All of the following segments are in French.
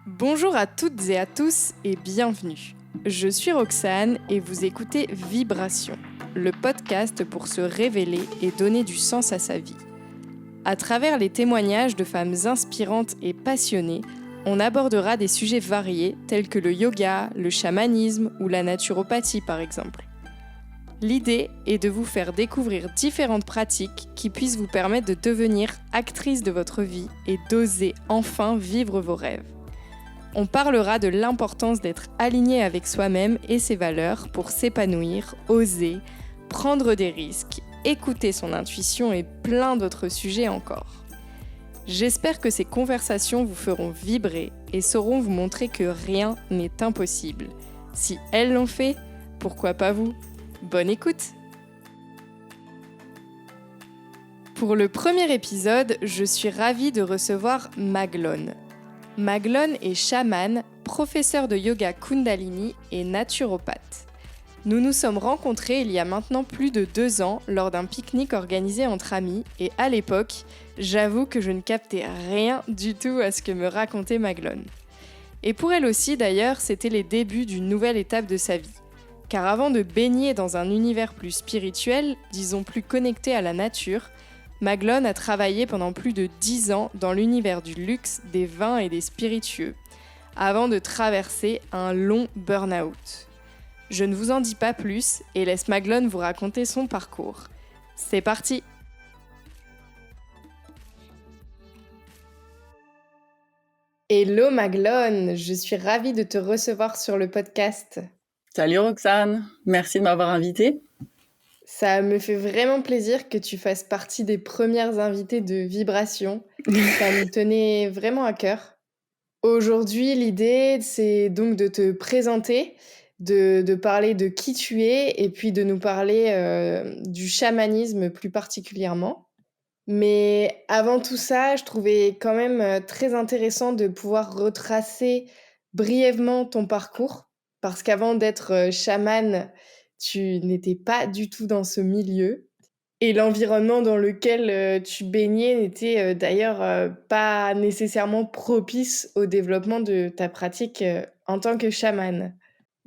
Bonjour à toutes et à tous et bienvenue. Je suis Roxane et vous écoutez Vibration, le podcast pour se révéler et donner du sens à sa vie. À travers les témoignages de femmes inspirantes et passionnées, on abordera des sujets variés tels que le yoga, le chamanisme ou la naturopathie par exemple. L'idée est de vous faire découvrir différentes pratiques qui puissent vous permettre de devenir actrice de votre vie et d'oser enfin vivre vos rêves. On parlera de l'importance d'être aligné avec soi-même et ses valeurs pour s'épanouir, oser, prendre des risques, écouter son intuition et plein d'autres sujets encore. J'espère que ces conversations vous feront vibrer et sauront vous montrer que rien n'est impossible. Si elles l'ont fait, pourquoi pas vous ? Bonne écoute! Pour le premier épisode, je suis ravie de recevoir Maglone. Maglone est chamane, professeure de yoga Kundalini et naturopathe. Nous nous sommes rencontrés il y a maintenant plus de 2 ans lors d'un pique-nique organisé entre amis et à l'époque, j'avoue que je ne captais rien du tout à ce que me racontait Maglone. Et pour elle aussi d'ailleurs, c'était les débuts d'une nouvelle étape de sa vie. Car avant de baigner dans un univers plus spirituel, disons plus connecté à la nature, Maglone a travaillé pendant plus de 10 ans dans l'univers du luxe, des vins et des spiritueux, avant de traverser un long burn-out. Je ne vous en dis pas plus et laisse Maglone vous raconter son parcours. C'est parti! Hello Maglone, je suis ravie de te recevoir sur le podcast. Salut Roxane, merci de m'avoir invitée. Ça me fait vraiment plaisir que tu fasses partie des premières invitées de Vibration. Ça me tenait vraiment à cœur. Aujourd'hui, l'idée, c'est donc de te présenter, de parler de qui tu es et puis de nous parler du chamanisme plus particulièrement. Mais avant tout ça, je trouvais quand même très intéressant de pouvoir retracer brièvement ton parcours, parce qu'avant d'être chamane, tu n'étais pas du tout dans ce milieu. Et l'environnement dans lequel tu baignais n'était d'ailleurs pas nécessairement propice au développement de ta pratique en tant que chamane.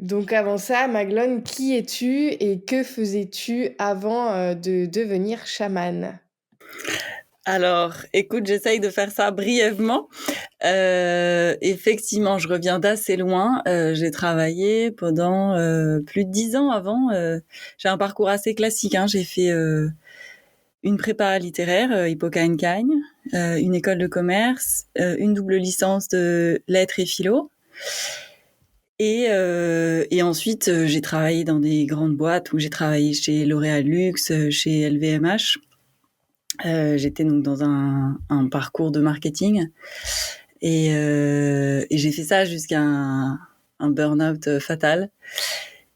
Donc avant ça, Maglone, qui es-tu et que faisais-tu avant de devenir chamane ? Alors, écoute, j'essaye de faire ça brièvement. Effectivement, je reviens d'assez loin. J'ai travaillé pendant plus de 10 ans avant. J'ai un parcours assez classique, hein. J'ai fait une prépa littéraire, Hippocagne-Cagne, une école de commerce, une double licence de lettres et philo. Et ensuite, j'ai travaillé dans des grandes boîtes où j'ai travaillé chez L'Oréal Luxe, chez LVMH. J'étais donc dans un parcours de marketing et j'ai fait ça jusqu'à un burn-out fatal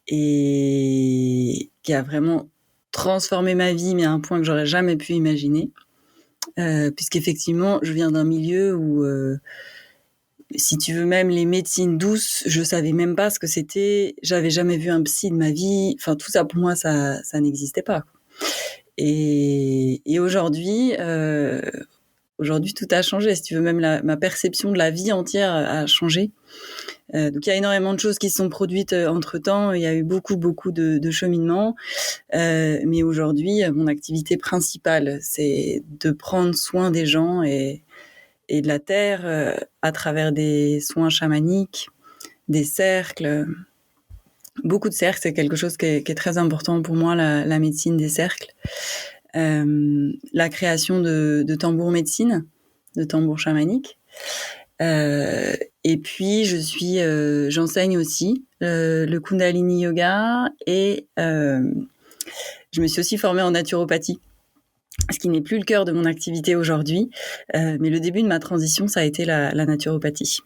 et qui a vraiment transformé ma vie, mais à un point que j'aurais jamais pu imaginer. Puisqu'effectivement, je viens d'un milieu où, si tu veux, même les médecines douces, je savais même pas ce que c'était. J'avais jamais vu un psy de ma vie. Enfin, tout ça pour moi, ça n'existait pas. Et aujourd'hui, tout a changé. Si tu veux, même ma perception de la vie entière a changé. Donc il y a énormément de choses qui se sont produites entre-temps. Il y a eu beaucoup de cheminements. Mais aujourd'hui, mon activité principale, c'est de prendre soin des gens et de la terre à travers des soins chamaniques, des cercles. Beaucoup de cercles, c'est quelque chose qui est très important pour moi, la médecine des cercles. La création de tambours médecine, de tambours chamaniques. Et puis, j'enseigne aussi le Kundalini Yoga et je me suis aussi formée en naturopathie, ce qui n'est plus le cœur de mon activité aujourd'hui. Mais le début de ma transition, ça a été la naturopathie.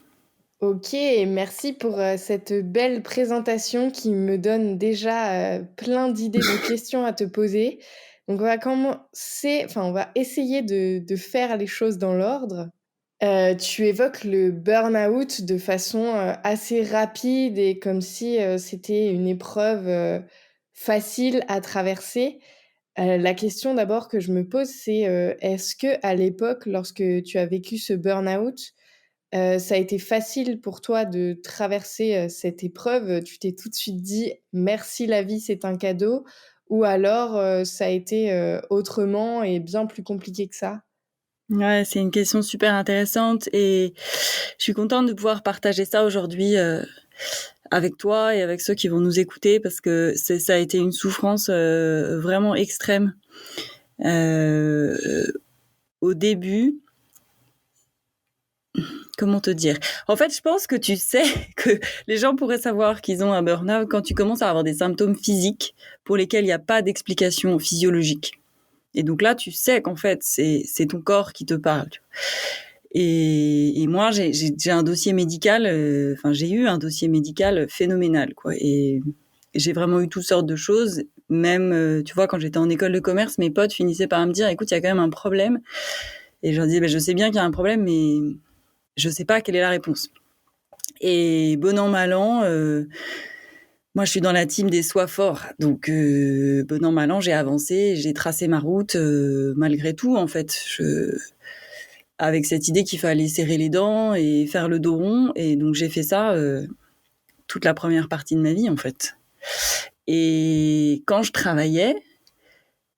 Ok, merci pour cette belle présentation qui me donne déjà plein d'idées de questions à te poser. Donc on va essayer de faire les choses dans l'ordre. Tu évoques le burn-out de façon assez rapide et comme si c'était une épreuve facile à traverser. La question d'abord que je me pose, c'est est-ce que à l'époque, lorsque tu as vécu ce burn-out, ça a été facile pour toi de traverser, cette épreuve? Tu t'es tout de suite dit: «Merci la vie, c'est un cadeau» ou alors, ça a été, autrement et bien plus compliqué que ça? Ouais, c'est une question super intéressante et je suis contente de pouvoir partager ça aujourd'hui, avec toi et avec ceux qui vont nous écouter parce que ça a été une souffrance, vraiment extrême. Au début, comment te dire? En fait, je pense que tu sais que les gens pourraient savoir qu'ils ont un burn-out quand tu commences à avoir des symptômes physiques pour lesquels il y a pas d'explication physiologique. Et donc là, tu sais qu'en fait, c'est ton corps qui te parle. Et moi, j'ai un dossier médical, j'ai eu un dossier médical phénoménal, quoi. Et j'ai vraiment eu toutes sortes de choses. Même, tu vois, quand j'étais en école de commerce, mes potes finissaient par me dire, écoute, il y a quand même un problème. Et je leur disais, je sais bien qu'il y a un problème, mais je sais pas quelle est la réponse. Et bon an, mal an, moi, je suis dans la team des sois forts. Donc, bon an, mal an, j'ai avancé, j'ai tracé ma route, malgré tout, en fait. Avec cette idée qu'il fallait serrer les dents et faire le dos rond. Et donc, j'ai fait ça toute la première partie de ma vie, en fait. Et quand je travaillais,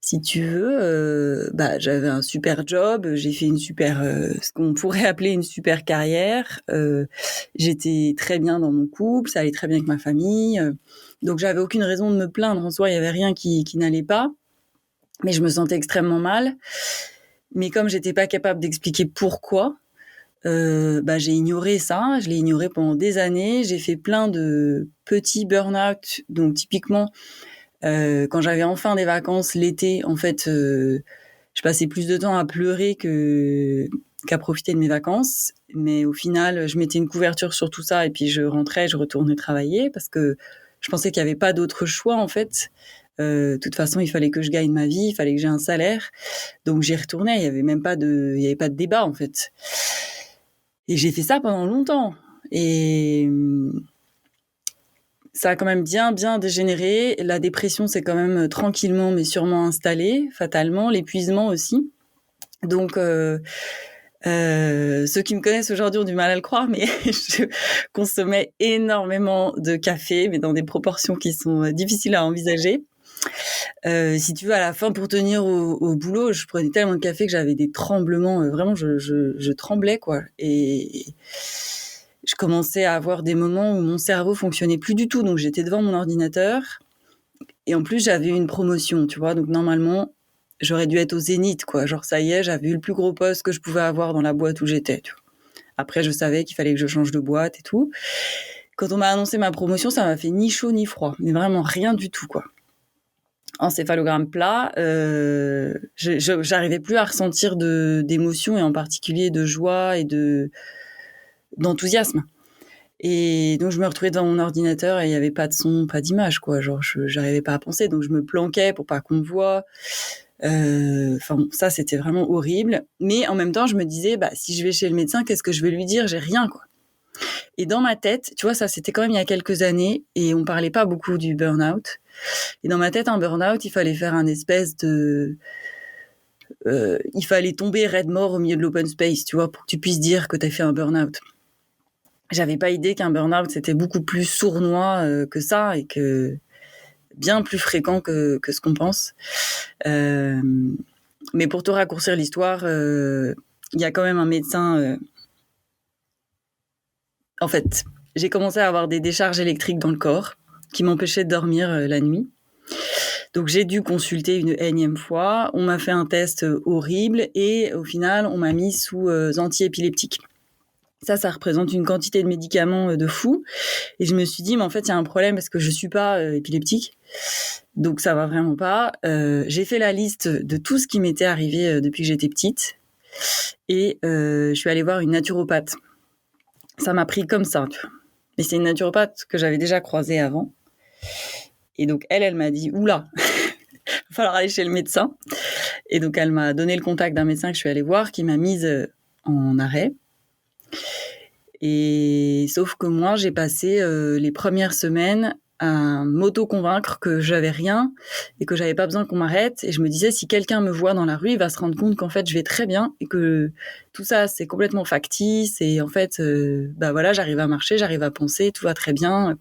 si tu veux, j'avais un super job, j'ai fait ce qu'on pourrait appeler une super carrière. J'étais très bien dans mon couple, ça allait très bien avec ma famille. Donc, j'avais aucune raison de me plaindre. En soi, il y avait rien qui n'allait pas. Mais je me sentais extrêmement mal. Mais comme j'étais pas capable d'expliquer pourquoi, j'ai ignoré ça. Je l'ai ignoré pendant des années. J'ai fait plein de petits burn-out. Donc typiquement, quand j'avais enfin des vacances l'été, en fait, je passais plus de temps à pleurer qu'à profiter de mes vacances. Mais au final, je mettais une couverture sur tout ça et puis je rentrais, je retournais travailler parce que je pensais qu'il n'y avait pas d'autre choix en fait. De toute façon, il fallait que je gagne ma vie, il fallait que j'ai un salaire. Donc j'y retournais, il y avait pas de débat en fait. Et j'ai fait ça pendant longtemps. Et ça a quand même bien dégénéré. La dépression s'est quand même tranquillement mais sûrement installée, fatalement. L'épuisement aussi. Donc ceux qui me connaissent aujourd'hui ont du mal à le croire, mais je consommais énormément de café, mais dans des proportions qui sont difficiles à envisager. Si tu veux, à la fin, pour tenir au boulot, je prenais tellement de café que j'avais des tremblements. Vraiment, je tremblais, quoi. Et je commençais à avoir des moments où mon cerveau fonctionnait plus du tout. Donc, j'étais devant mon ordinateur. Et en plus, j'avais eu une promotion, tu vois. Donc, normalement, j'aurais dû être au zénith, quoi. Genre, ça y est, j'avais eu le plus gros poste que je pouvais avoir dans la boîte où j'étais, tu vois. Après, je savais qu'il fallait que je change de boîte et tout. Quand on m'a annoncé ma promotion, ça m'a fait ni chaud ni froid. Mais vraiment rien du tout, quoi. Encéphalogramme plat, j'arrivais plus à ressentir d'émotions et en particulier de joie et d'enthousiasme. Et donc je me retrouvais devant mon ordinateur et il y avait pas de son, pas d'image, quoi. Genre j'arrivais pas à penser, donc je me planquais pour pas qu'on me voie. Ça c'était vraiment horrible. Mais en même temps je me disais, si je vais chez le médecin, qu'est-ce que je vais lui dire? J'ai rien, quoi. Et dans ma tête, tu vois, ça c'était quand même il y a quelques années et on parlait pas beaucoup du burn-out. Et dans ma tête, un burn-out, il fallait faire un espèce de... il fallait tomber raide mort au milieu de l'open space, tu vois, pour que tu puisses dire que t'as fait un burn-out. J'avais pas idée qu'un burn-out, c'était beaucoup plus sournois que ça et que bien plus fréquent que ce qu'on pense. Mais pour te raccourcir l'histoire, il y a quand même un médecin... En fait, j'ai commencé à avoir des décharges électriques dans le corps qui m'empêchaient de dormir la nuit. Donc j'ai dû consulter une énième fois. On m'a fait un test horrible et au final, on m'a mis sous antiépileptique. Ça représente une quantité de médicaments de fou. Et je me suis dit, mais en fait, il y a un problème parce que je suis pas épileptique. Donc ça va vraiment pas. J'ai fait la liste de tout ce qui m'était arrivé depuis que j'étais petite. Et je suis allée voir une naturopathe. Ça m'a pris comme ça. Mais c'est une naturopathe que j'avais déjà croisée avant. Et donc, elle m'a dit, oula, il va falloir aller chez le médecin. Et donc, elle m'a donné le contact d'un médecin que je suis allée voir, qui m'a mise en arrêt. Et sauf que moi, j'ai passé les premières semaines à m'auto-convaincre que j'avais rien et que j'avais pas besoin qu'on m'arrête. Et je me disais, si quelqu'un me voit dans la rue, il va se rendre compte qu'en fait, je vais très bien et que tout ça, c'est complètement factice. Et en fait, voilà, j'arrive à marcher, j'arrive à penser, tout va très bien.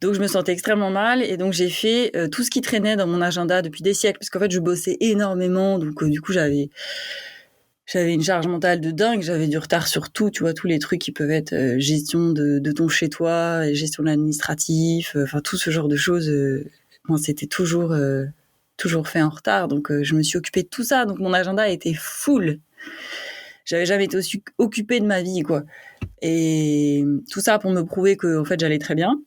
Donc, je me sentais extrêmement mal. Et donc, j'ai fait tout ce qui traînait dans mon agenda depuis des siècles, parce qu'en fait, je bossais énormément. Donc, du coup, j'avais une charge mentale de dingue, j'avais du retard sur tout, tu vois, tous les trucs qui peuvent être gestion de ton chez-toi, gestion de l'administratif, enfin tout ce genre de choses. Moi, c'était toujours fait en retard, donc je me suis occupée de tout ça, donc mon agenda était full. J'avais jamais été aussi occupée de ma vie, quoi. Et tout ça pour me prouver que en fait j'allais très bien.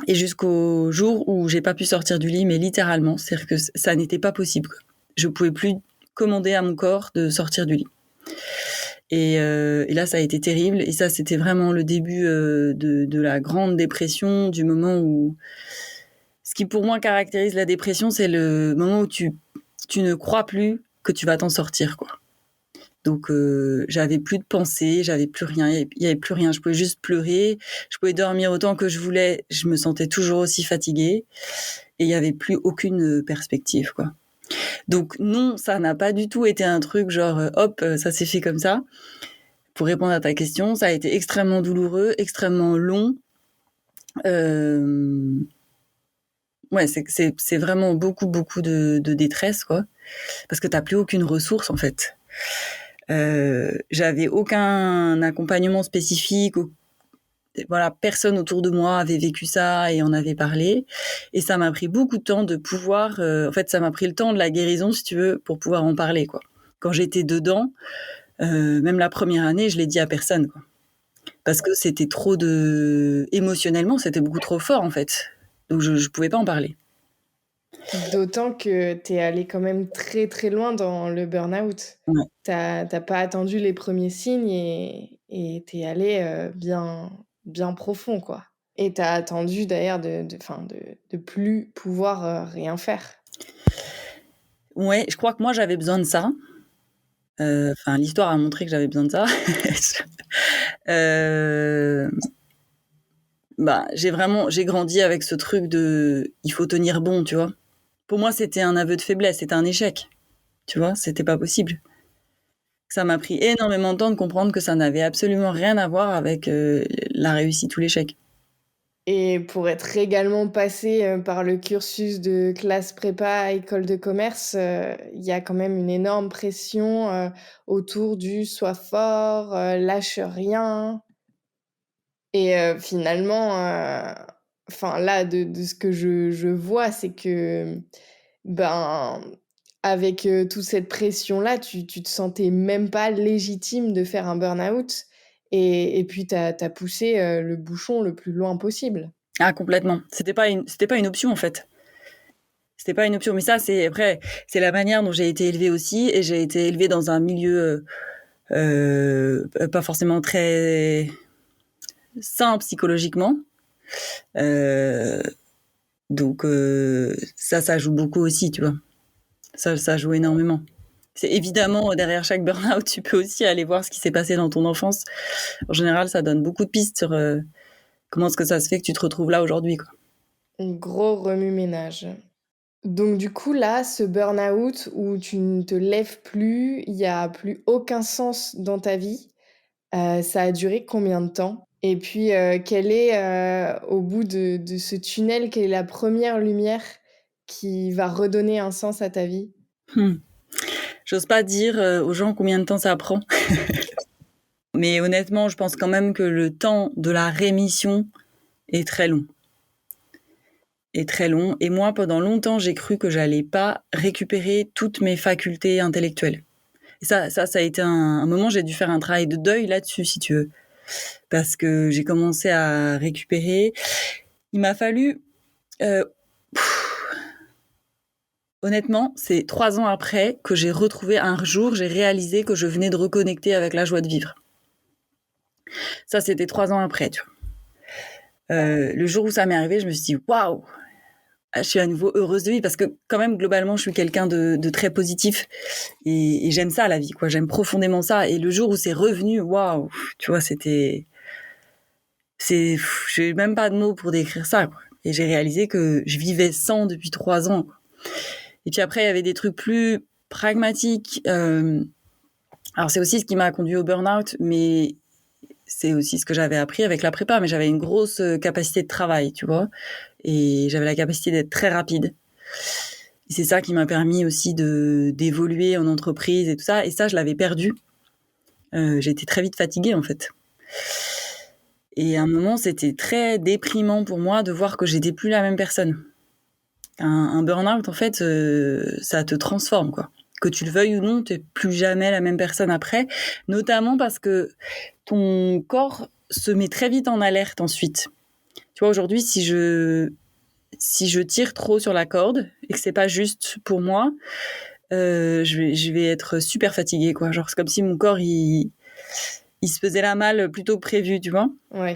Et jusqu'au jour où j'ai pas pu sortir du lit, mais littéralement, c'est-à-dire que ça n'était pas possible, quoi. Je pouvais plus commander à mon corps de sortir du lit. Et là, ça a été terrible. Et ça, c'était vraiment le début de la grande dépression, du moment où... Ce qui, pour moi, caractérise la dépression, c'est le moment où tu ne crois plus que tu vas t'en sortir, quoi. Donc, j'avais plus de pensée, j'avais plus rien, il y avait plus rien. Je pouvais juste pleurer, je pouvais dormir autant que je voulais. Je me sentais toujours aussi fatiguée. Et il y avait plus aucune perspective, quoi. Donc non, ça n'a pas du tout été un truc genre hop, ça s'est fait comme ça. Pour répondre à ta question, ça a été extrêmement douloureux, extrêmement long. Ouais, c'est vraiment beaucoup de détresse, quoi, parce que t'as plus aucune ressource en fait. J'avais aucun accompagnement spécifique. Voilà, personne autour de moi avait vécu ça et en avait parlé. Et ça m'a pris beaucoup de temps de pouvoir... en fait, ça m'a pris le temps de la guérison, si tu veux, pour pouvoir en parler, quoi. Quand j'étais dedans, même la première année, je l'ai dit à personne, quoi. Parce que c'était trop de... Émotionnellement, c'était beaucoup trop fort, en fait. Donc, je pouvais pas en parler. D'autant que tu es allée quand même très, très loin dans le burn-out. Ouais. Tu pas attendu les premiers signes et tu es allée, bien profond, quoi. Et tu as attendu d'ailleurs de plus pouvoir, rien faire. Ouais, je crois que moi, j'avais besoin de ça. L'histoire a montré que j'avais besoin de ça. J'ai grandi avec ce truc de il faut tenir bon, tu vois. Pour moi, c'était un aveu de faiblesse, c'était un échec. Tu vois, c'était pas possible. Ça m'a pris énormément de temps de comprendre que ça n'avait absolument rien à voir avec la réussite ou l'échec. Et pour être également passée, par le cursus de classe prépa, école de commerce, il y a quand même une énorme pression, autour du «sois fort», «lâche rien». Et finalement, là, de ce que je vois, c'est que, ben, avec, toute cette pression-là, tu te sentais même pas légitime de faire un burn-out et puis tu as poussé, le bouchon le plus loin possible. Ah, complètement. C'était pas une option, en fait. C'était pas une option. Mais ça, c'est la manière dont j'ai été élevée aussi. Et j'ai été élevée dans un milieu pas forcément très sain psychologiquement. Donc, ça joue beaucoup aussi, tu vois. Ça joue énormément. C'est évidemment, derrière chaque burn-out, tu peux aussi aller voir ce qui s'est passé dans ton enfance. En général, ça donne beaucoup de pistes sur comment est-ce que ça se fait que tu te retrouves là aujourd'hui, quoi. Un gros remue-ménage. Donc du coup, là, ce burn-out où tu ne te lèves plus, il y a plus aucun sens dans ta vie, ça a duré combien de temps? Et puis, quelle est, au bout de ce tunnel, quelle est la première lumière qui va redonner un sens à ta vie? J'ose pas dire aux gens combien de temps ça prend. Mais honnêtement, je pense quand même que le temps de la rémission est très long. Et moi, pendant longtemps, j'ai cru que j'allais pas récupérer toutes mes facultés intellectuelles. Et ça a été un moment, j'ai dû faire un travail de deuil là-dessus, si tu veux. Parce que j'ai commencé à récupérer. Il m'a fallu... honnêtement, c'est 3 ans après que j'ai retrouvé un jour, j'ai réalisé que je venais de reconnecter avec la joie de vivre. Ça, c'était 3 ans après, tu vois. Le jour où ça m'est arrivé, je me suis dit, waouh, je suis à nouveau heureuse de vivre parce que quand même, globalement, je suis quelqu'un de très positif et j'aime ça, la vie, quoi. J'aime profondément ça. Et le jour où c'est revenu, waouh, tu vois, c'était j'ai même pas de mots pour décrire ça, quoi. Et j'ai réalisé que je vivais sans depuis 3 ans, quoi. Et puis après, il y avait des trucs plus pragmatiques. Alors, c'est aussi ce qui m'a conduit au burn-out, mais c'est aussi ce que j'avais appris avec la prépa. Mais j'avais une grosse capacité de travail, tu vois. Et j'avais la capacité d'être très rapide. Et c'est ça qui m'a permis aussi d'évoluer en entreprise et tout ça. Et ça, je l'avais perdu. J'ai été très vite fatiguée, en fait. Et à un moment, c'était très déprimant pour moi de voir que j'étais plus la même personne. Un burn-out, en fait, ça te transforme, quoi. Que tu le veuilles ou non, t'es plus jamais la même personne après. Notamment parce que ton corps se met très vite en alerte ensuite. Tu vois, aujourd'hui, si je tire trop sur la corde et que c'est pas juste pour moi, je vais être super fatiguée, quoi. Genre, c'est comme si mon corps, il se faisait la malle plutôt que prévu, tu vois. Ouais,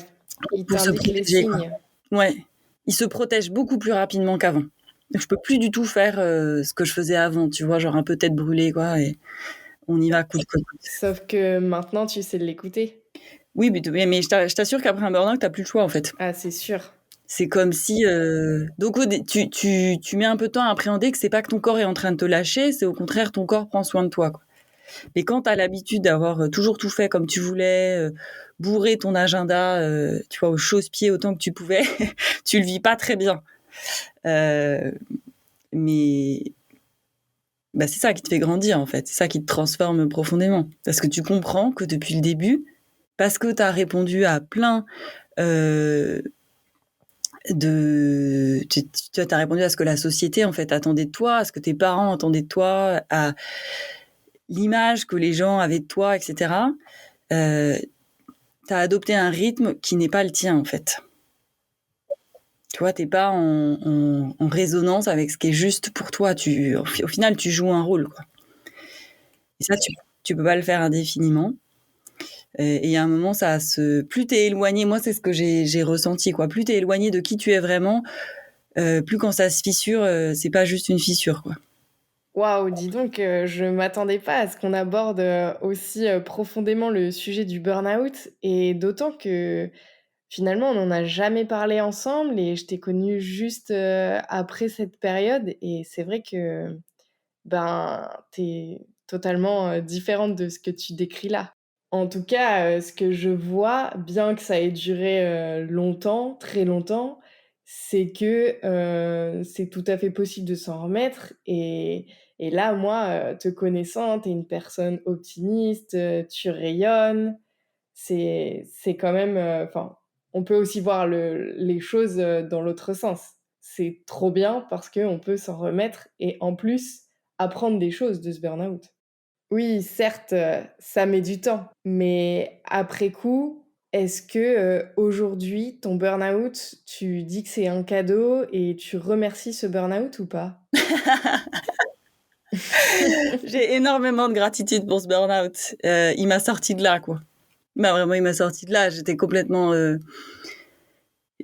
il Pour se t'indique les protéger, quoi. signes. Ouais, il se protège beaucoup plus rapidement qu'avant. Je peux plus du tout faire ce que je faisais avant, tu vois, genre un peu tête brûlée, quoi, et on y va coûte que coûte. Sauf que maintenant, tu sais l'écouter. Oui, mais je t'assure qu'après un burn-out, t'as plus le choix, en fait. Ah, c'est sûr. C'est comme si... Donc, tu mets un peu de temps à appréhender que c'est pas que ton corps est en train de te lâcher, c'est au contraire, ton corps prend soin de toi, quoi. Mais quand t'as l'habitude d'avoir toujours tout fait comme tu voulais, bourrer ton agenda, tu vois, au chausse-pied autant que tu pouvais, tu le vis pas très bien. Mais bah, c'est ça qui te fait grandir, en fait. C'est ça qui te transforme profondément. Parce que tu comprends que depuis le début, parce que tu as répondu à plein tu as répondu à ce que la société, en fait, attendait de toi, à ce que tes parents attendaient de toi, à l'image que les gens avaient de toi, etc. Tu as adopté un rythme qui n'est pas le tien, en fait. Tu vois, t'es pas en résonance avec ce qui est juste pour toi. Au final, tu joues un rôle, quoi. Et ça, tu peux pas le faire indéfiniment. Et à un moment, plus t'es éloigné, moi, c'est ce que j'ai ressenti, quoi. Plus t'es éloigné de qui tu es vraiment, plus quand ça se fissure, c'est pas juste une fissure, quoi. Waouh, dis donc, je m'attendais pas à ce qu'on aborde aussi profondément le sujet du burn-out et d'autant que finalement, on n'en a jamais parlé ensemble et je t'ai connue juste après cette période et c'est vrai que ben, t'es totalement différente de ce que tu décris là. En tout cas, ce que je vois, bien que ça ait duré longtemps, très longtemps, c'est que c'est tout à fait possible de s'en remettre et là, moi, te connaissant, tu es une personne optimiste, tu rayonnes. C'est quand même, enfin, on peut aussi voir les choses, dans l'autre sens. C'est trop bien parce qu'on peut s'en remettre et en plus, apprendre des choses de ce burn-out. Oui, certes, ça met du temps, mais après coup, est-ce que, aujourd'hui, ton burn-out, tu dis que c'est un cadeau et tu remercies ce burn-out ou pas? J'ai énormément de gratitude pour ce burn-out. Il m'a sorti de là, quoi. Bah, vraiment, il m'a sorti de là. J'étais complètement...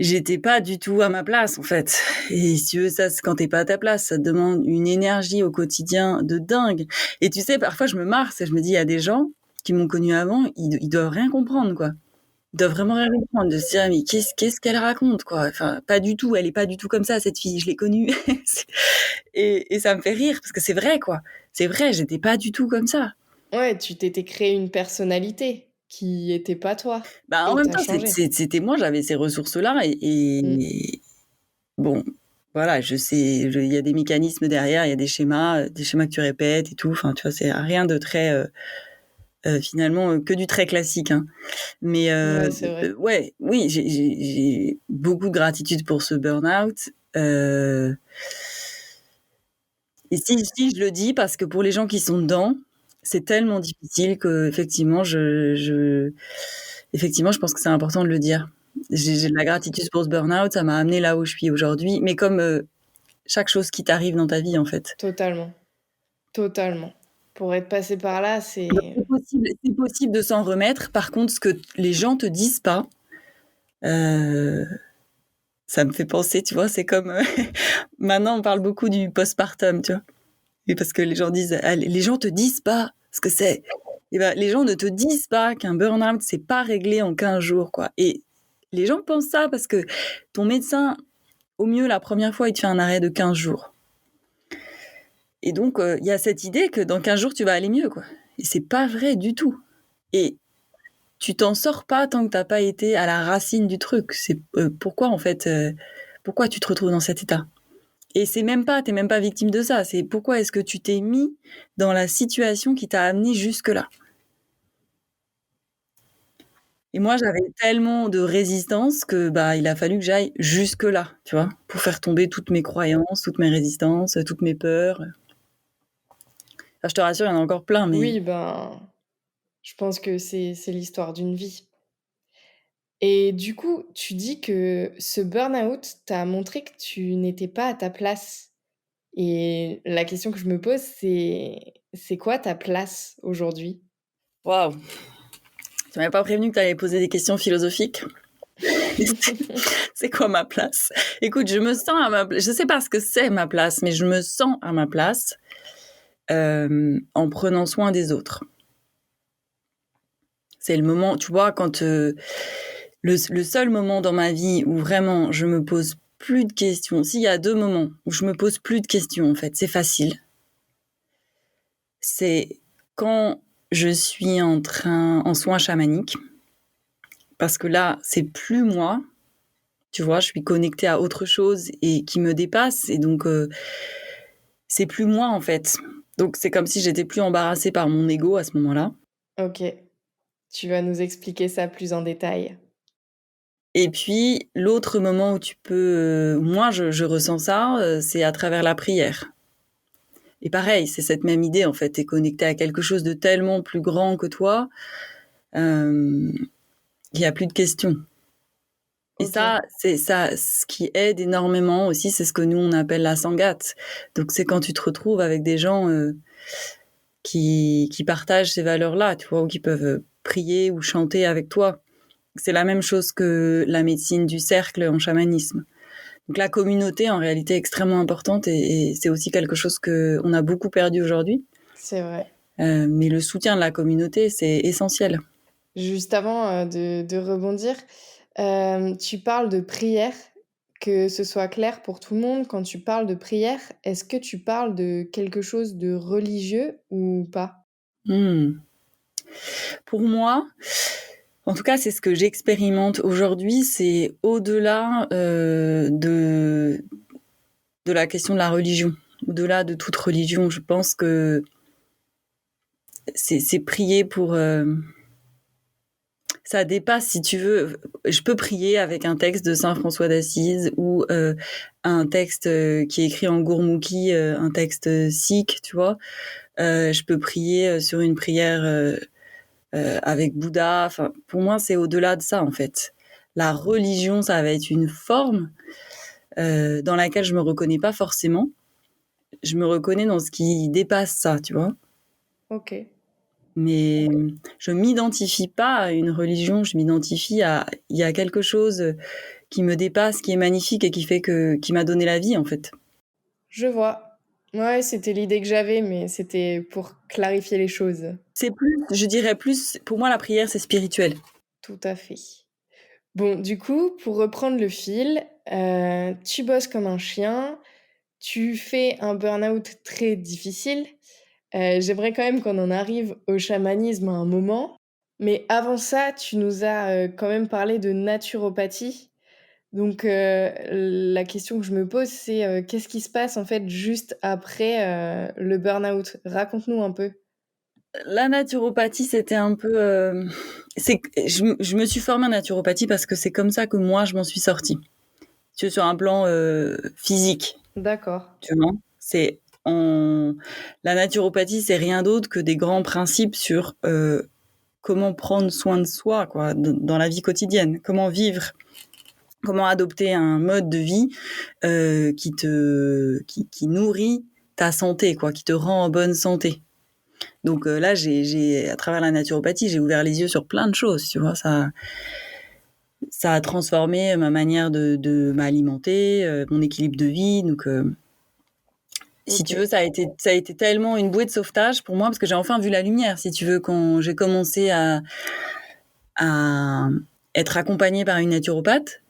j'étais pas du tout à ma place, en fait. Et si tu veux, ça, quand t'es pas à ta place, ça te demande une énergie au quotidien de dingue. Et tu sais, parfois, je me marre, je me dis, il y a des gens qui m'ont connue avant, ils doivent rien comprendre, quoi. Ils doivent vraiment rien comprendre, de se dire, mais qu'est-ce qu'elle raconte, quoi. Enfin, pas du tout, elle est pas du tout comme ça, cette fille, je l'ai connue. Et ça me fait rire, parce que c'est vrai, quoi. C'est vrai, j'étais pas du tout comme ça. Ouais, tu t'étais créé une personnalité qui était pas toi Bah, en et même tu temps, changé. c'était moi, j'avais ces ressources-là, Mmh. bon, voilà, je sais, il y a des mécanismes derrière, il y a des schémas que tu répètes et tout. Enfin, tu vois, c'est rien de très, finalement, que du très classique, hein. Mais Ouais, c'est vrai. ouais, oui, j'ai beaucoup de gratitude pour ce burn-out. Et si je le dis parce que pour les gens qui sont dedans, c'est tellement difficile qu'effectivement, effectivement, je pense que c'est important de le dire. J'ai de la gratitude pour ce burn-out, ça m'a amené là où je suis aujourd'hui, mais comme chaque chose qui t'arrive dans ta vie, en fait. Totalement, totalement. Pour être passé par là, Donc c'est c'est possible de s'en remettre. Par contre, ce que les gens te disent pas, heu, ça me fait penser, tu vois, c'est comme, maintenant on parle beaucoup du postpartum, tu vois? Et parce que les gens disent: «Ah, les gens te disent pas ce que c'est». Et ben, les gens ne te disent pas qu'un burn-out, c'est pas réglé en 15 jours, quoi. Et Les gens pensent ça parce que ton médecin, au mieux, la première fois, il te fait un arrêt de 15 jours. Et donc, il y a cette idée que dans 15 jours, tu vas aller mieux, quoi. Et c'est pas vrai du tout. Et tu t'en sors pas tant que t'as pas été à la racine du truc. C'est pourquoi, en fait, pourquoi tu te retrouves dans cet état? Et t'es même pas victime de ça. C'est pourquoi est-ce que tu t'es mis dans la situation qui t'a amené jusque-là? Et moi, j'avais tellement de résistance que il a fallu que j'aille jusque-là, tu vois, pour faire tomber toutes mes croyances, toutes mes résistances, toutes mes peurs. Enfin, je te rassure, il y en a encore plein, mais Oui, je pense que c'est l'histoire d'une vie. Et du coup, tu dis que ce burn-out t'a montré que tu n'étais pas à ta place. Et la question que je me pose, c'est quoi ta place aujourd'hui? waouh, tu m'avais pas prévenu que tu allais poser des questions philosophiques. C'est quoi ma place? Écoute, je me sens à ma place. Je sais pas ce que c'est ma place, mais je me sens à ma place en prenant soin des autres. C'est le moment, tu vois, quand le seul moment dans ma vie où vraiment je me pose plus de questions. S'il y a 2 moments où je me pose plus de questions, en fait, c'est facile. C'est quand je suis en soins chamaniques, parce que là, c'est plus moi. Tu vois, je suis connectée à autre chose et qui me dépasse, et donc c'est plus moi en fait. Donc c'est comme si j'étais plus embarrassée par mon ego à ce moment-là. Ok, tu vas nous expliquer ça plus en détail. Et puis l'autre moment où tu peux, moi je ressens ça, c'est à travers la prière. Et pareil, c'est cette même idée en fait. T'es connecté à quelque chose de tellement plus grand que toi, il y a plus de questions. Et Ok, ça, c'est ça, ce qui aide énormément aussi, c'est ce que nous on appelle la sangate. Donc c'est quand tu te retrouves avec des gens qui partagent ces valeurs-là, tu vois, ou qui peuvent prier ou chanter avec toi. C'est la même chose que la médecine du cercle en chamanisme. Donc la communauté, en réalité, est extrêmement importante, et c'est aussi quelque chose qu'on a beaucoup perdu aujourd'hui. c'est vrai. Mais le soutien de la communauté, c'est essentiel. Juste avant de rebondir, tu parles de prière, que ce soit clair pour tout le monde. Quand tu parles de prière, est-ce que tu parles de quelque chose de religieux ou pas? Hmm. Pour moi, en tout cas, c'est ce que j'expérimente aujourd'hui, c'est au-delà de la question de la religion, au-delà de toute religion. Je pense que c'est prier pour... ça dépasse, si tu veux. Je peux prier avec un texte de Saint François d'Assise ou un texte qui est écrit en gourmouki, un texte sikh, tu vois. Je peux prier sur une prière avec Bouddha. Enfin, pour moi, c'est au-delà de ça, en fait. La religion, ça va être une forme dans laquelle je me reconnais pas forcément. Je me reconnais dans ce qui dépasse ça, tu vois. Ok. Mais je m'identifie pas à une religion, je m'identifie à... Il y a quelque chose qui me dépasse, qui est magnifique et qui m'a donné la vie, en fait. Je vois. Ouais, c'était l'idée que j'avais, mais c'était pour clarifier les choses. C'est plus, je dirais plus, pour moi, la prière, c'est spirituel. Tout à fait. Bon, du coup, pour reprendre le fil, tu bosses comme un chien, tu fais un burn-out très difficile. J'aimerais quand même qu'on en arrive au chamanisme à un moment. Mais avant ça, tu nous as, quand même parlé de naturopathie. Donc, la question que je me pose, c'est, qu'est-ce qui se passe, en fait, juste après, le burn-out? Raconte-nous un peu. La naturopathie, c'était un peu... je me suis formée en naturopathie parce que c'est comme ça que moi, je m'en suis sortie. Tu vois, sur un plan physique, D'accord. tu vois. La naturopathie, c'est rien d'autre que des grands principes sur comment prendre soin de soi, quoi, dans la vie quotidienne, comment vivre, comment adopter un mode de vie qui nourrit ta santé, quoi, qui te rend en bonne santé. Donc là, à travers la naturopathie, j'ai ouvert les yeux sur plein de choses, tu vois. Ça a transformé ma manière de m'alimenter, mon équilibre de vie. Donc, si Ok. tu veux, ça a été tellement une bouée de sauvetage pour moi, parce que j'ai enfin vu la lumière, si tu veux, quand j'ai commencé à être accompagnée par une naturopathe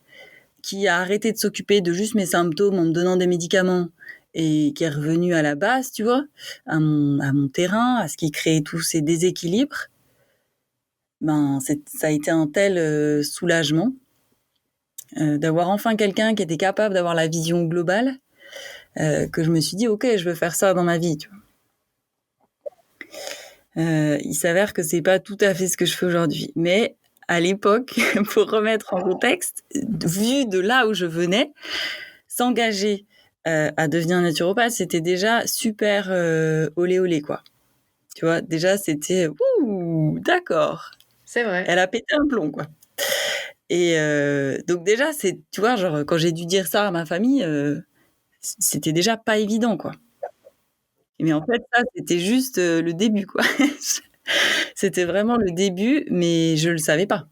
qui a arrêté de s'occuper de juste mes symptômes en me donnant des médicaments et qui est revenue à la base, tu vois, à mon terrain, à ce qui crée tous ces déséquilibres, ça a été un tel soulagement d'avoir enfin quelqu'un qui était capable d'avoir la vision globale que je me suis dit, ok, je veux faire ça dans ma vie, tu vois. Il s'avère que c'est pas tout à fait ce que je fais aujourd'hui, mais à l'époque, pour remettre en contexte, vu de là où je venais, s'engager à devenir naturopathe, c'était déjà super olé olé, quoi. Tu vois, déjà, c'était ouh, d'accord. C'est vrai. Elle a pété un plomb, quoi. Et donc déjà, tu vois, genre quand j'ai dû dire ça à ma famille, c'était déjà pas évident, quoi. Mais en fait, ça, c'était juste le début, quoi. C'était vraiment le début, mais je le savais pas.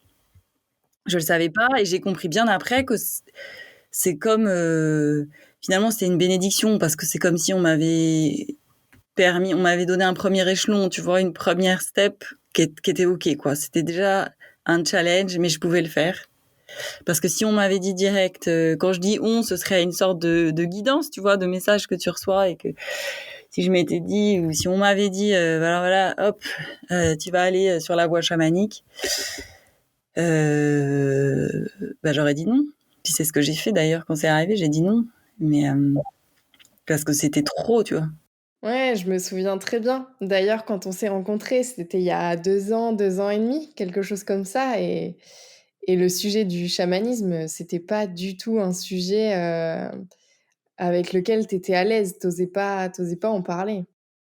Je le savais pas et j'ai compris bien après que c'est comme finalement c'était une bénédiction parce que c'est comme si on m'avait donné un premier échelon, tu vois, une première step qui était ok, quoi. C'était déjà un challenge, mais je pouvais le faire. Parce que si on m'avait dit direct, quand je dis on, ce serait une sorte de guidance, tu vois, de message que tu reçois et que si je m'étais dit, ou si on m'avait dit, voilà, hop, tu vas aller sur la voie chamanique, j'aurais dit non. Puis c'est ce que j'ai fait d'ailleurs quand c'est arrivé, j'ai dit non. Mais parce que c'était trop, tu vois. Ouais, je me souviens très bien. D'ailleurs, quand on s'est rencontrés, c'était il y a 2 ans et demi, quelque chose comme ça. Et le sujet du chamanisme, c'était pas du tout un sujet avec lequel tu étais à l'aise. T'osais pas en parler.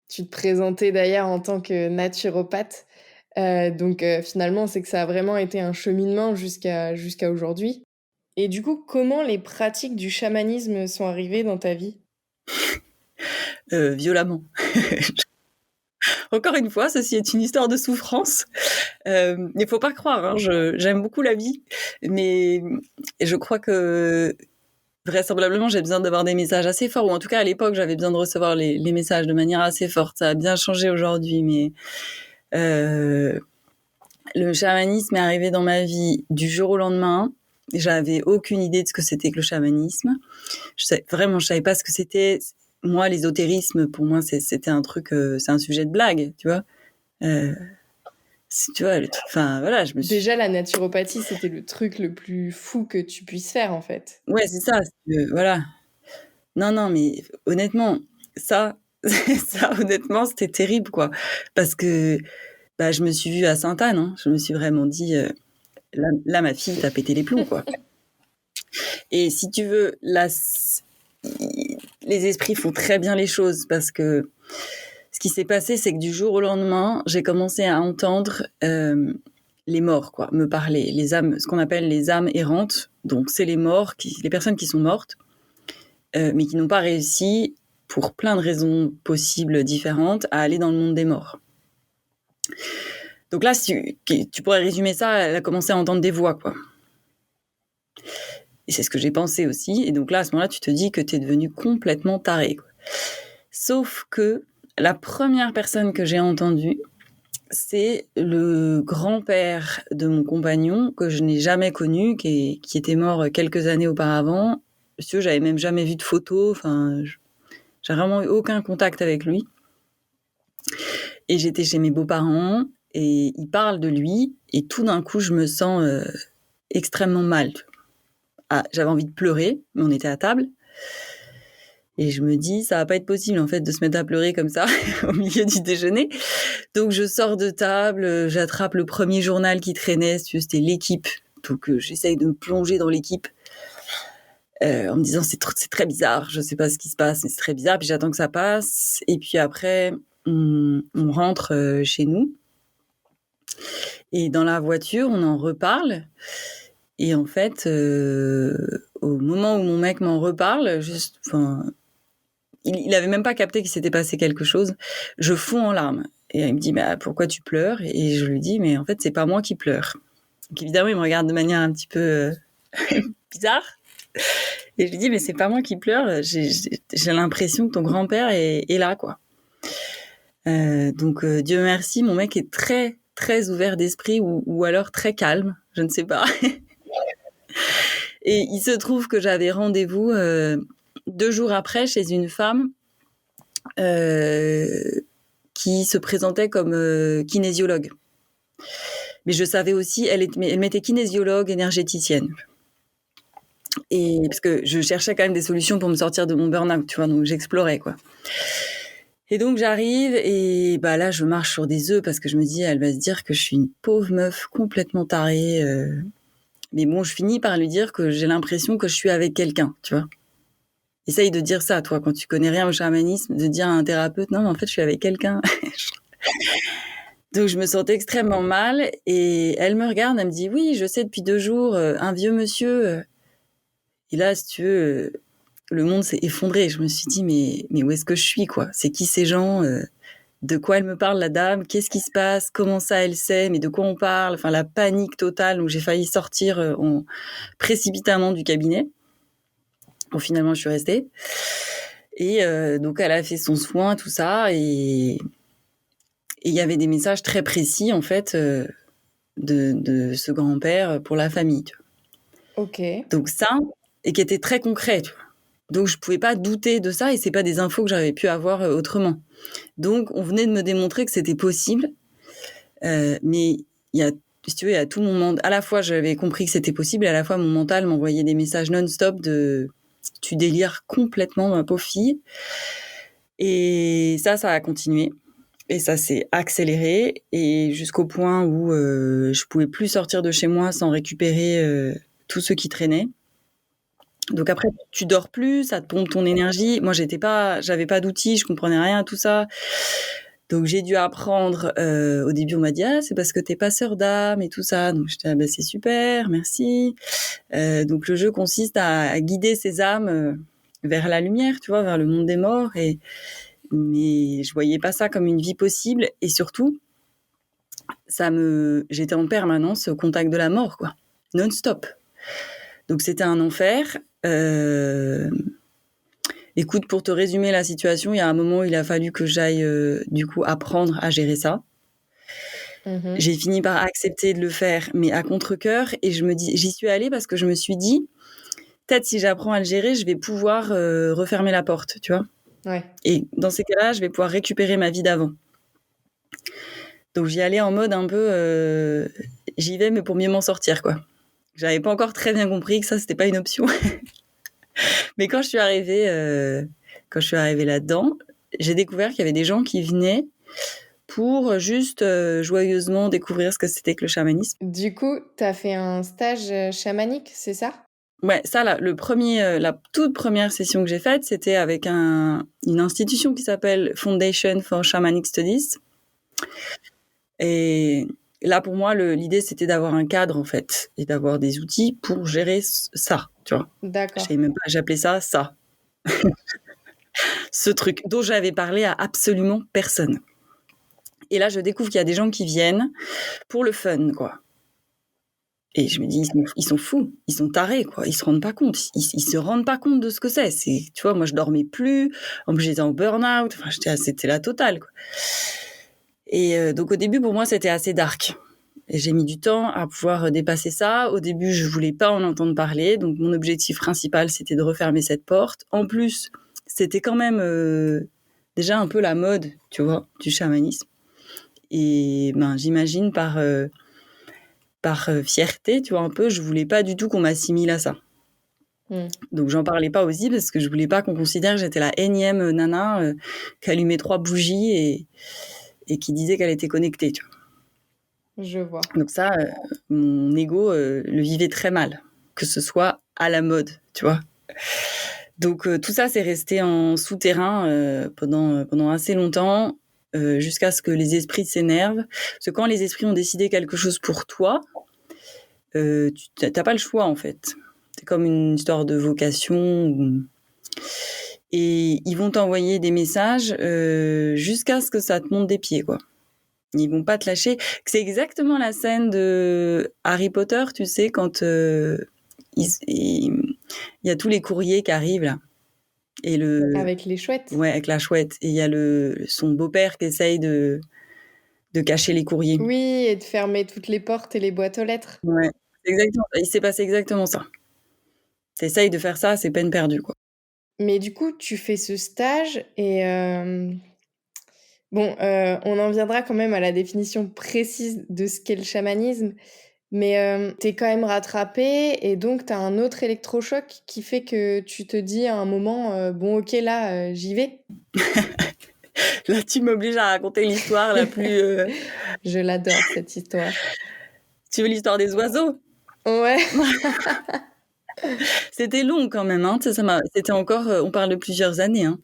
Tu te présentais d'ailleurs en tant que naturopathe. Donc finalement, c'est que ça a vraiment été un cheminement jusqu'à aujourd'hui. Et du coup, comment les pratiques du chamanisme sont arrivées dans ta vie? Violemment. Encore une fois, ceci est une histoire de souffrance. Il faut pas croire, hein, j'aime beaucoup la vie, mais je crois que vraisemblablement j'ai besoin d'avoir des messages assez forts, ou en tout cas à l'époque j'avais besoin de recevoir les messages de manière assez forte. Ça a bien changé aujourd'hui, mais le chamanisme est arrivé dans ma vie du jour au lendemain. J'avais aucune idée de ce que c'était que le chamanisme. Je savais pas ce que c'était. Moi, l'ésotérisme, pour moi, c'était un truc, c'est un sujet de blague, tu vois. Tu vois, enfin, voilà, je me suis... Déjà, la naturopathie, c'était le truc le plus fou que tu puisses faire, en fait. Ouais, c'est ça, voilà. Non, mais honnêtement, ça, honnêtement, c'était terrible, quoi. Parce que, je me suis vue à Sainte-Anne, hein. Je me suis vraiment dit, là, ma fille, t'as pété les plombs, quoi. Et si tu veux, là, les esprits font très bien les choses parce que ce qui s'est passé, c'est que du jour au lendemain, j'ai commencé à entendre les morts, quoi, me parler, les âmes, ce qu'on appelle les âmes errantes. Donc, c'est les morts, les personnes qui sont mortes, mais qui n'ont pas réussi, pour plein de raisons possibles différentes, à aller dans le monde des morts. Donc là, tu pourrais résumer ça, elle a commencé à entendre des voix, quoi. Et c'est ce que j'ai pensé aussi. Et donc là, à ce moment-là, tu te dis que tu es devenu complètement taré, quoi. Sauf que la première personne que j'ai entendue, c'est le grand-père de mon compagnon, que je n'ai jamais connu, qui était mort quelques années auparavant. Monsieur, j'avais même jamais vu de photo. Enfin, j'ai vraiment eu aucun contact avec lui. Et j'étais chez mes beaux-parents, et il parle de lui, et tout d'un coup, je me sens extrêmement mal. J'avais envie de pleurer, mais on était à table. Et je me dis, ça va pas être possible, en fait, de se mettre à pleurer comme ça, au milieu du déjeuner. Donc, je sors de table, j'attrape le premier journal qui traînait, c'était L'Équipe. Donc, j'essaye de me plonger dans L'Équipe, en me disant, c'est très bizarre, je sais pas ce qui se passe, mais c'est très bizarre. Puis j'attends que ça passe. Et puis après, on rentre chez nous. Et dans la voiture, on en reparle. Et en fait, au moment où mon mec m'en reparle, il avait même pas capté qu'il s'était passé quelque chose. Je fonds en larmes. Et il me dit, pourquoi tu pleures? Et je lui dis, mais en fait, c'est pas moi qui pleure. Donc évidemment, il me regarde de manière un petit peu bizarre. Et je lui dis, mais c'est pas moi qui pleure. J'ai l'impression que ton grand-père est là, quoi. Donc Dieu merci, mon mec est très très ouvert d'esprit ou alors très calme, je ne sais pas. Et il se trouve que j'avais rendez-vous 2 jours après chez une femme qui se présentait comme kinésiologue. Mais je savais aussi, elle m'était kinésiologue énergéticienne. Et parce que je cherchais quand même des solutions pour me sortir de mon burn-out, tu vois, donc j'explorais, quoi. Et donc j'arrive et bah là je marche sur des œufs parce que je me dis elle va se dire que je suis une pauvre meuf complètement tarée. Mais bon, je finis par lui dire que j'ai l'impression que je suis avec quelqu'un, tu vois. Essaye de dire ça, toi, quand tu connais rien au chamanisme, de dire à un thérapeute non, mais en fait je suis avec quelqu'un. Donc je me sentais extrêmement mal et elle me regarde, elle me dit oui, je sais depuis 2 jours, un vieux monsieur. Et là, si tu veux, le monde s'est effondré. Je me suis dit mais où est-ce que je suis, quoi? C'est qui ces gens? De quoi elle me parle, la dame? Qu'est-ce qui se passe? Comment ça, elle sait? Mais de quoi on parle? Enfin, la panique totale où j'ai failli sortir précipitamment du cabinet. Bon, finalement, je suis restée. Et donc, elle a fait son soin, tout ça, et il y avait des messages très précis, en fait, de ce grand-père pour la famille. Tu vois. Ok. Donc ça, et qui était très concret, tu vois. Donc je pouvais pas douter de ça, et c'est pas des infos que j'avais pu avoir autrement. Donc on venait de me démontrer que c'était possible, mais il y a, si tu veux, il y a tout mon mental. À la fois j'avais compris que c'était possible, et à la fois mon mental m'envoyait des messages non-stop de tu délires complètement, ma pauvre fille. Et ça a continué. Et ça s'est accéléré, et jusqu'au point où je pouvais plus sortir de chez moi sans récupérer tout ce qui traînait. Donc après, tu dors plus, ça te pompe ton énergie. Moi, j'avais pas d'outils, je comprenais rien à tout ça. Donc j'ai dû apprendre. Au début, on m'a dit c'est parce que t'es passeur d'âme et tout ça. Donc j'étais c'est super, merci. Donc le jeu consiste à guider ces âmes vers la lumière, tu vois, vers le monde des morts. Mais je voyais pas ça comme une vie possible, et surtout, j'étais en permanence au contact de la mort, quoi, non-stop. Donc c'était un enfer. Écoute, pour te résumer la situation, il y a un moment où il a fallu que j'aille du coup apprendre à gérer ça. Mmh. J'ai fini par accepter de le faire, mais à contre-cœur, et j'y suis allée parce que je me suis dit, peut-être si j'apprends à le gérer, je vais pouvoir refermer la porte, tu vois. Ouais. Et dans ces cas-là, je vais pouvoir récupérer ma vie d'avant. Donc j'y allais en mode un peu, j'y vais mais pour mieux m'en sortir, quoi. J'avais pas encore très bien compris que ça c'était pas une option. Mais quand je suis arrivée là-dedans, j'ai découvert qu'il y avait des gens qui venaient pour juste joyeusement découvrir ce que c'était que le chamanisme. Du coup, tu as fait un stage chamanique, c'est ça? Ouais, ça là, la toute première session que j'ai faite, c'était avec une institution qui s'appelle Foundation for Shamanic Studies. Et là, pour moi, l'idée, c'était d'avoir un cadre, en fait, et d'avoir des outils pour gérer ça, tu vois. D'accord. Je savais même pas, j'appelais ça. Ce truc dont j'avais parlé à absolument personne. Et là, je découvre qu'il y a des gens qui viennent pour le fun, quoi. Et je me dis, ils sont fous, ils sont tarés, quoi. Ils se rendent pas compte. Ils se rendent pas compte de ce que c'est. Tu vois, moi, je dormais plus. En plus, j'étais en burn-out. Enfin, c'était la totale, quoi. Et donc, au début, pour moi, c'était assez dark. Et j'ai mis du temps à pouvoir dépasser ça. Au début, je voulais pas en entendre parler. Donc, mon objectif principal, c'était de refermer cette porte. En plus, c'était quand même déjà un peu la mode, tu vois, du chamanisme. Et j'imagine par fierté, tu vois, un peu, je voulais pas du tout qu'on m'assimile à ça. Donc j'en parlais pas aussi parce que je voulais pas qu'on considère que j'étais la énième nana qui allumait 3 bougies et qui disait qu'elle était connectée, tu vois. Je vois. Donc ça, mon ego le vivait très mal, que ce soit à la mode, tu vois. Donc tout ça, c'est resté en souterrain pendant assez longtemps, jusqu'à ce que les esprits s'énervent. Parce que quand les esprits ont décidé quelque chose pour toi, tu n'as pas le choix, en fait. C'est comme une histoire de vocation. Et ils vont t'envoyer des messages jusqu'à ce que ça te monte des pieds, quoi. Ils vont pas te lâcher. C'est exactement la scène de Harry Potter, tu sais, quand il y a tous les courriers qui arrivent, là. Avec les chouettes. Ouais, avec la chouette. Et il y a son beau-père qui essaye de de cacher les courriers. Oui, et de fermer toutes les portes et les boîtes aux lettres. Ouais, exactement. Il s'est passé exactement ça. T'essayes de faire ça, c'est peine perdue, quoi. Mais du coup, tu fais ce stage et bon, on en viendra quand même à la définition précise de ce qu'est le chamanisme, mais tu quand même rattrapé et donc tu as un autre électrochoc qui fait que tu te dis à un moment, «Bon OK, là, j'y vais». Là, tu m'obliges à raconter l'histoire la plus... Je l'adore cette histoire. Tu veux l'histoire des oiseaux? Ouais. C'était long quand même, hein. Tu sais, c'était encore, on parle de plusieurs années, hein.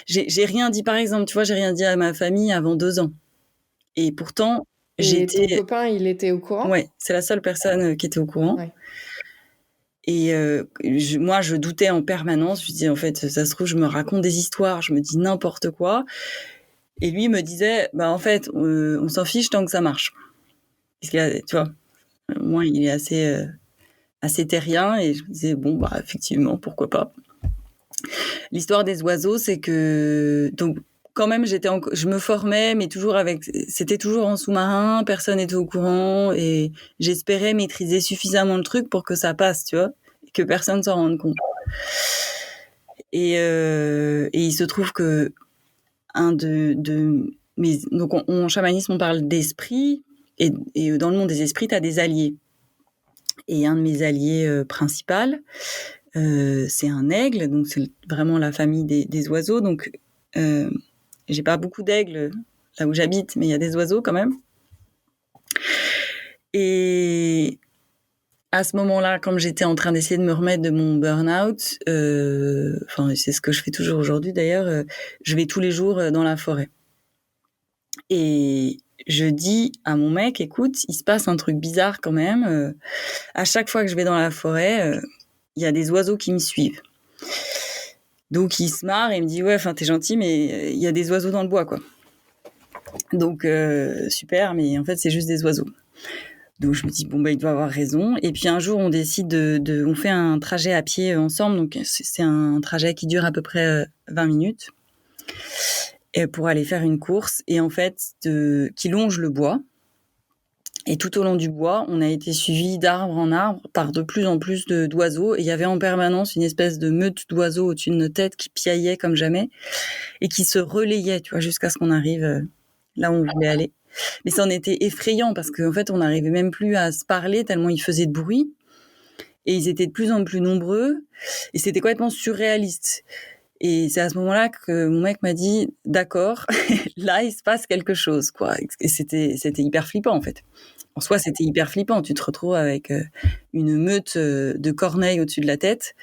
J'ai rien dit, par exemple, tu vois, j'ai rien dit à ma famille avant 2 ans. Et pourtant, Et ton j'étais... copain, il était au courant? Ouais, c'est la seule personne qui était au courant. Ouais. Et moi, je doutais en permanence. Je me disais, en fait, ça se trouve, je me raconte des histoires, je me dis n'importe quoi. Et lui me disait, bah en fait, on s'en fiche tant que ça marche. Parce qu'il a, tu vois, moi, il est assez terrien. Et je me disais, bon, bah effectivement, pourquoi pas. L'histoire des oiseaux, c'est que... Donc, quand même, je me formais, mais c'était toujours en sous-marin, personne n'était au courant, et j'espérais maîtriser suffisamment le truc pour que ça passe, tu vois, et que personne s'en rende compte. Et il se trouve que donc en chamanisme, on parle d'esprit, et dans le monde des esprits, tu as des alliés. Et un de mes alliés principaux, c'est un aigle, donc c'est vraiment la famille des oiseaux. Donc, j'ai pas beaucoup d'aigles là où j'habite, mais il y a des oiseaux quand même. Et à ce moment-là, comme j'étais en train d'essayer de me remettre de mon burn-out, c'est ce que je fais toujours aujourd'hui d'ailleurs, je vais tous les jours dans la forêt. Et je dis à mon mec, écoute, il se passe un truc bizarre quand même. À chaque fois que je vais dans la forêt, il y a des oiseaux qui me suivent. Donc il se marre et il me dit, ouais, enfin t'es gentil, mais il y a des oiseaux dans le bois, quoi. Donc super, mais en fait c'est juste des oiseaux. Donc je me dis, bon, bah, il doit avoir raison. Et puis un jour, on décide on fait un trajet à pied ensemble. Donc c'est un trajet qui dure à peu près 20 minutes pour aller faire une course. Et en fait, qui longe le bois. Et tout au long du bois, on a été suivi d'arbre en arbre par de plus en plus d'oiseaux. Et il y avait en permanence une espèce de meute d'oiseaux au-dessus de nos têtes qui piaillaient comme jamais et qui se relayaient, tu vois, jusqu'à ce qu'on arrive là où on voulait aller. Mais ça en était effrayant parce qu'en fait, on n'arrivait même plus à se parler tellement ils faisaient de bruit. Et ils étaient de plus en plus nombreux. Et c'était complètement surréaliste. Et c'est à ce moment-là que mon mec m'a dit, d'accord, là, il se passe quelque chose, quoi. Et c'était hyper flippant, en fait. En soi, c'était hyper flippant. Tu te retrouves avec une meute de corneilles au-dessus de la tête.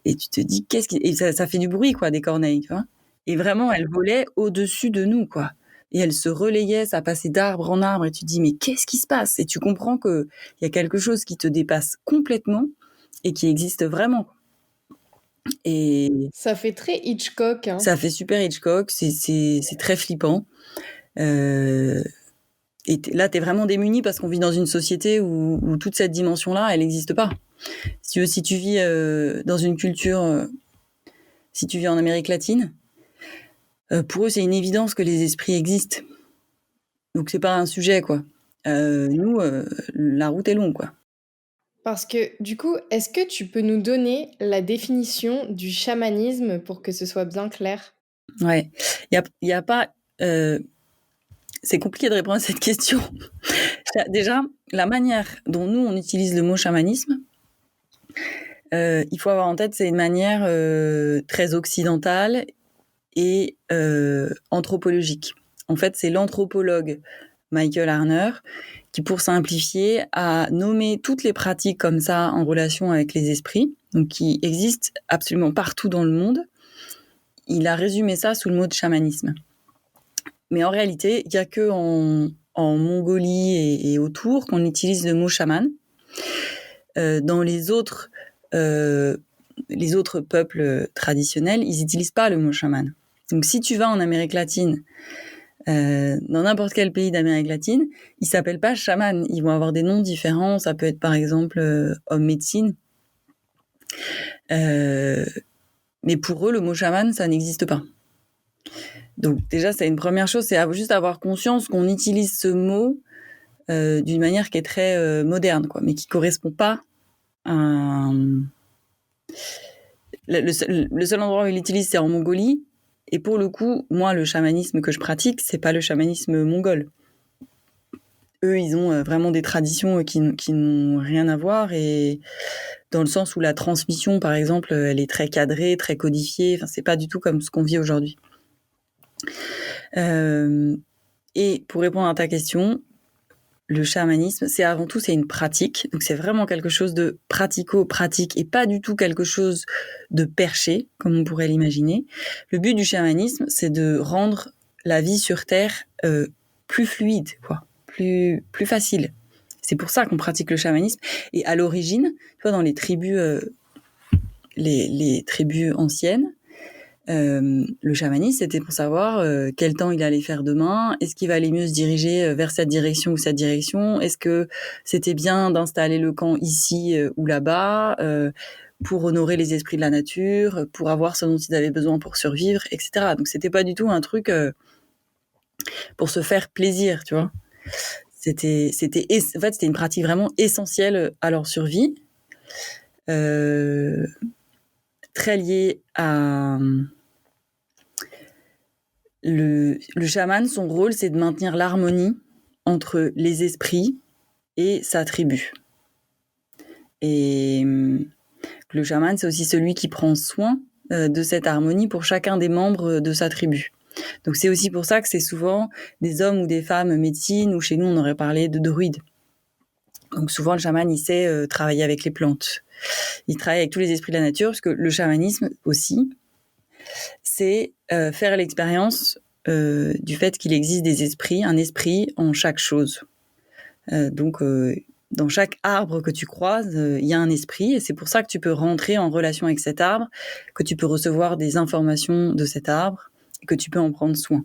Et tu te dis, et ça fait du bruit, quoi, des corneilles, tu vois. Et vraiment, elles volaient au-dessus de nous, quoi. Et elles se relayaient, ça passait d'arbre en arbre. Et tu te dis, mais qu'est-ce qui se passe? Et tu comprends qu'il y a quelque chose qui te dépasse complètement et qui existe vraiment. Et ça fait très Hitchcock, hein. Ça fait super Hitchcock, c'est très flippant. Et là, t'es vraiment démuni parce qu'on vit dans une société où toute cette dimension-là, elle n'existe pas. Si tu vis dans une culture, si tu vis en Amérique latine, pour eux, c'est une évidence que les esprits existent. Donc, c'est pas un sujet, quoi. Nous, la route est longue, quoi. Parce que du coup, est-ce que tu peux nous donner la définition du chamanisme pour que ce soit bien clair? Ouais. Il y a pas... c'est compliqué de répondre à cette question. Déjà, la manière dont nous, on utilise le mot chamanisme, il faut avoir en tête, c'est une manière très occidentale et anthropologique. En fait, c'est l'anthropologue Michael Harner qui, pour simplifier, a nommé toutes les pratiques comme ça en relation avec les esprits, donc qui existent absolument partout dans le monde. Il a résumé ça sous le mot de chamanisme. Mais en réalité, il n'y a que en Mongolie et autour qu'on utilise le mot chaman. Dans les autres peuples traditionnels, ils n'utilisent pas le mot chaman. Donc si tu vas en Amérique latine, dans n'importe quel pays d'Amérique latine, ils ne s'appellent pas chaman. Ils vont avoir des noms différents. Ça peut être par exemple homme médecine. Mais pour eux, le mot chaman, ça n'existe pas. Donc déjà, c'est une première chose, c'est juste avoir conscience qu'on utilise ce mot d'une manière qui est très moderne, quoi, mais qui correspond pas à le seul endroit où il l'utilise, c'est en Mongolie. Et pour le coup, moi, le chamanisme que je pratique, c'est pas le chamanisme mongol. Eux, ils ont vraiment des traditions qui n'ont rien à voir, et dans le sens où la transmission, par exemple, elle est très cadrée, très codifiée. Enfin, c'est pas du tout comme ce qu'on vit aujourd'hui. Et pour répondre à ta question, le chamanisme, c'est avant tout, c'est une pratique. Donc, c'est vraiment quelque chose de pratico-pratique et pas du tout quelque chose de perché, comme on pourrait l'imaginer. Le but du chamanisme, c'est de rendre la vie sur Terre plus fluide, quoi, plus facile. C'est pour ça qu'on pratique le chamanisme. Et à l'origine, tu vois, dans les tribus, les tribus anciennes, le chamanisme, c'était pour savoir quel temps il allait faire demain, est-ce qu'il valait mieux se diriger vers cette direction ou cette direction, est-ce que c'était bien d'installer le camp ici ou là-bas, pour honorer les esprits de la nature, pour avoir ce dont ils avaient besoin pour survivre, etc. Donc c'était pas du tout un truc pour se faire plaisir, tu vois. C'était une pratique vraiment essentielle à leur survie, très liée à le chaman. Son rôle, c'est de maintenir l'harmonie entre les esprits et sa tribu. Et le chaman, c'est aussi celui qui prend soin de cette harmonie pour chacun des membres de sa tribu. Donc c'est aussi pour ça que c'est souvent des hommes ou des femmes médecines, ou chez nous on aurait parlé de druides. Donc souvent le chaman, il sait travailler avec les plantes. Il travaille avec tous les esprits de la nature, parce que le chamanisme aussi, c'est faire l'expérience du fait qu'il existe des esprits, un esprit en chaque chose. Donc dans chaque arbre que tu croises, il y a un esprit, et c'est pour ça que tu peux rentrer en relation avec cet arbre, que tu peux recevoir des informations de cet arbre, et que tu peux en prendre soin.